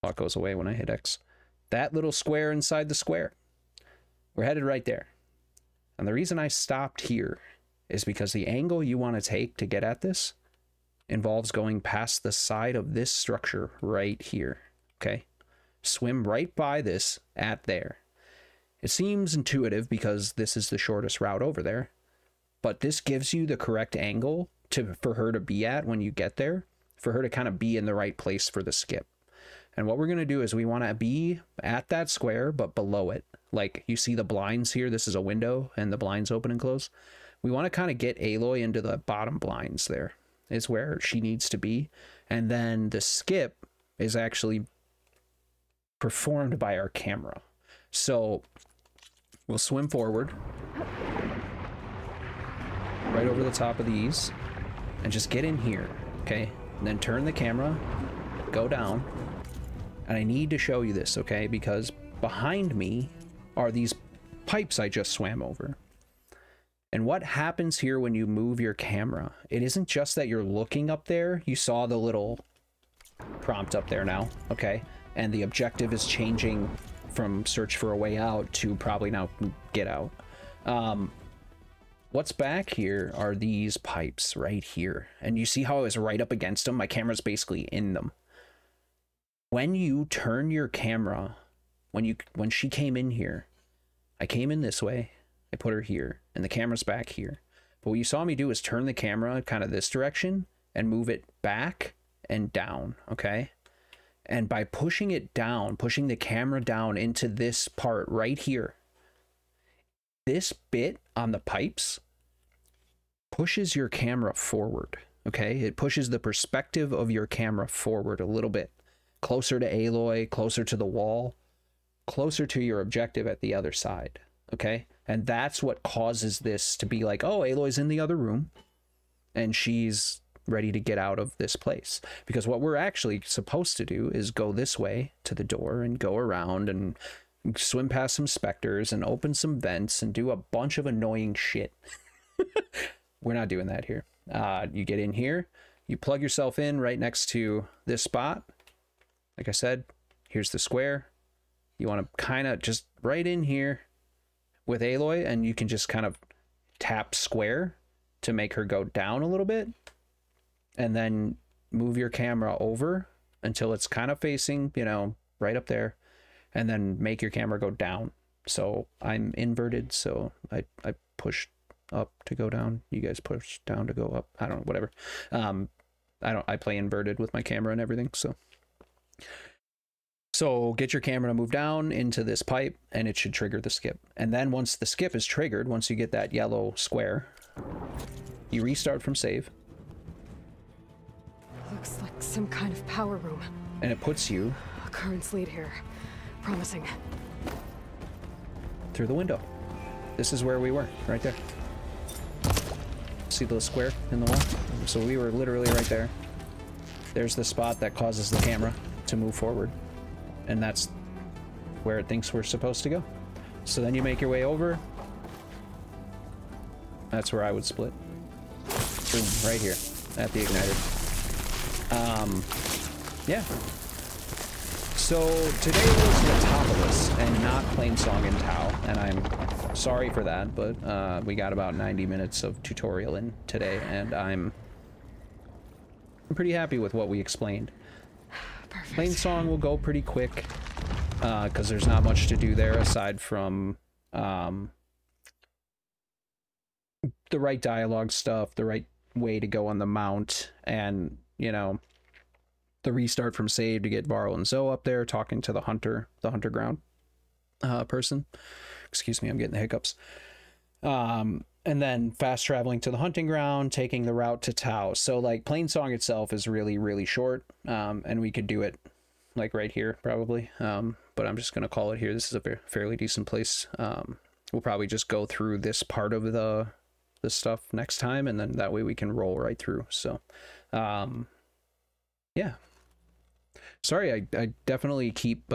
Clock goes away when I hit X. That little square inside the square. We're headed right there. And the reason I stopped here is because the angle you want to take to get at this involves going past the side of this structure right here. Okay? Swim right by this at there. It seems intuitive because this is the shortest route over there, but this gives you the correct angle for her to be at when you get there, for her to kind of be in the right place for the skip. And what we're going to do is we want to be at that square, but below it. Like, you see the blinds here? This is a window, and the blinds open and close. We want to kind of get Aloy into the bottom blinds there. Is where she needs to be. And then the skip is actually performed by our camera. So we'll swim forward. Right over the top of these. And just get in here, okay? And then turn the camera. Go down. And I need to show you this, okay? Because behind me are these pipes I just swam over. And what happens here when you move your camera? It isn't just that you're looking up there. You saw the little prompt up there now, okay? And the objective is changing from search for a way out to probably now get out. What's back here are these pipes right here. And you see how I was right up against them? My camera's basically in them. When you turn your camera, when she came in here, I came in this way, I put her here, and the camera's back here. But what you saw me do is turn the camera kind of this direction and move it back and down, okay? And by pushing it down, pushing the camera down into this part right here, this bit on the pipes pushes your camera forward, okay? It pushes the perspective of your camera forward a little bit. Closer to Aloy, closer to the wall, closer to your objective at the other side, okay? And that's what causes this to be like, oh, Aloy's in the other room, and she's ready to get out of this place. Because what we're actually supposed to do is go this way to the door and go around and swim past some specters and open some vents and do a bunch of annoying shit. We're not doing that here. You get in here, You plug yourself in right next to this spot. Like I said, here's the square. You want to kind of just right in here with Aloy, and you can just kind of tap square to make her go down a little bit, and then move your camera over until it's kind of facing, you know, right up there, and then make your camera go down. So I'm inverted, so I push up to go down. You guys push down to go up. I don't know, whatever. I play inverted with my camera and everything, so get your camera to move down into this pipe, and it should trigger the skip. And then once the skip is triggered, once you get that yellow square, you restart from save. Looks like some kind of power room. And it puts you... A currents lead here. Promising. Through the window. This is where we were, right there. See the square in the wall? So we were literally right there. There's the spot that causes the camera to move forward. And that's where it thinks we're supposed to go. So then you make your way over. That's where I would split. Boom, right here at the igniter. Yeah. So today was Latopolis and not Plainsong and Tau, and I'm sorry for that, but we got about 90 minutes of tutorial in today, and I'm pretty happy with what we explained. Perfect. Plainsong will go pretty quick, because there's not much to do there aside from the right dialogue stuff, the right way to go on the mount, and, you know, the restart from save to get Varl and Zoe up there talking to the hunter ground person. Excuse me, I'm getting the hiccups. And then fast traveling to the hunting ground, taking the route to Tau. So like Plainsong itself is really, really short, and we could do it like right here probably, but I'm just gonna call it here. This is a fairly decent place. We'll probably just go through this part of the stuff next time, and then that way we can roll right through. So yeah, sorry, I definitely keep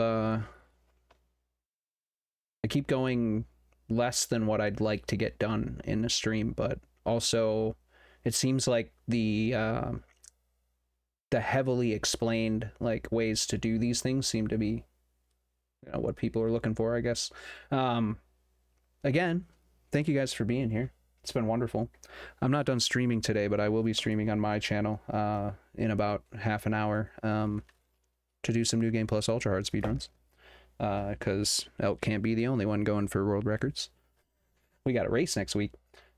going less than what I'd like to get done in the stream, but also it seems like the heavily explained like ways to do these things seem to be, you know, what people are looking for, I guess. Again, thank you guys for being here. It's been wonderful. I'm not done streaming today, but I will be streaming on my channel in about half an hour to do some New Game Plus Ultra Hard speedruns. Because Elk can't be the only one going for world records. We got a race next week.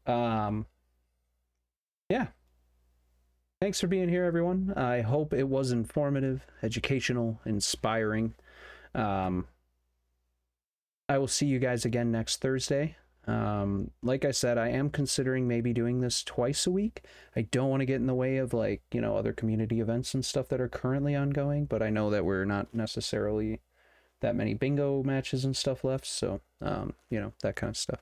Yeah. Thanks for being here, everyone. I hope it was informative, educational, inspiring. I will see you guys again next Thursday. Like I said, I am considering maybe doing this twice a week. I don't want to get in the way of, like, you know, other community events and stuff that are currently ongoing, but I know that we're not necessarily that many bingo matches and stuff left, so you know, that kind of stuff.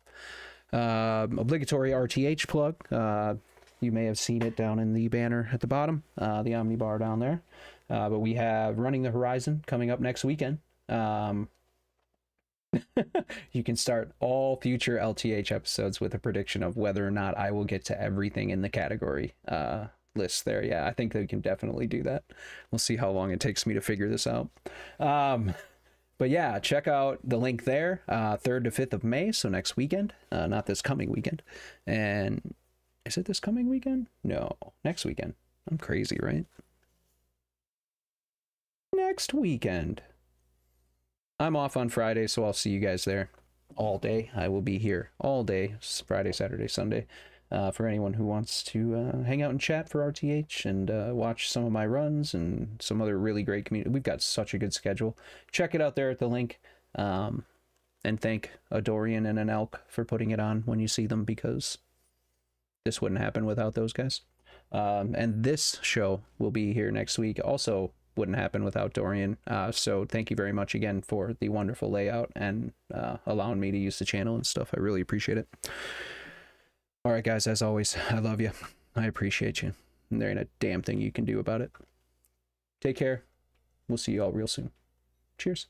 Obligatory RTH plug. You may have seen it down in the banner at the bottom, the omnibar down there. But we have Running the Horizon coming up next weekend. You can start all future LTH episodes with a prediction of whether or not I will get to everything in the category list there. Yeah, I think that we can definitely do that. We'll see how long it takes me to figure this out. But yeah, check out the link there, 3rd to 5th of May, so next weekend, not this coming weekend. And is it this coming weekend? No, next weekend. I'm crazy, right? Next weekend. I'm off on Friday, so I'll see you guys there all day. I will be here all day, Friday, Saturday, Sunday, for anyone who wants to hang out and chat for RTH and watch some of my runs and some other really great community. We've got such a good schedule. Check it out there at the link. And thank a Dorian and an Elk for putting it on when you see them, because this wouldn't happen without those guys. And this show will be here next week. Also wouldn't happen without Dorian. So thank you very much again for the wonderful layout and allowing me to use the channel and stuff. I really appreciate it. All right, guys, as always, I love you. I appreciate you. And there ain't a damn thing you can do about it. Take care. We'll see you all real soon. Cheers.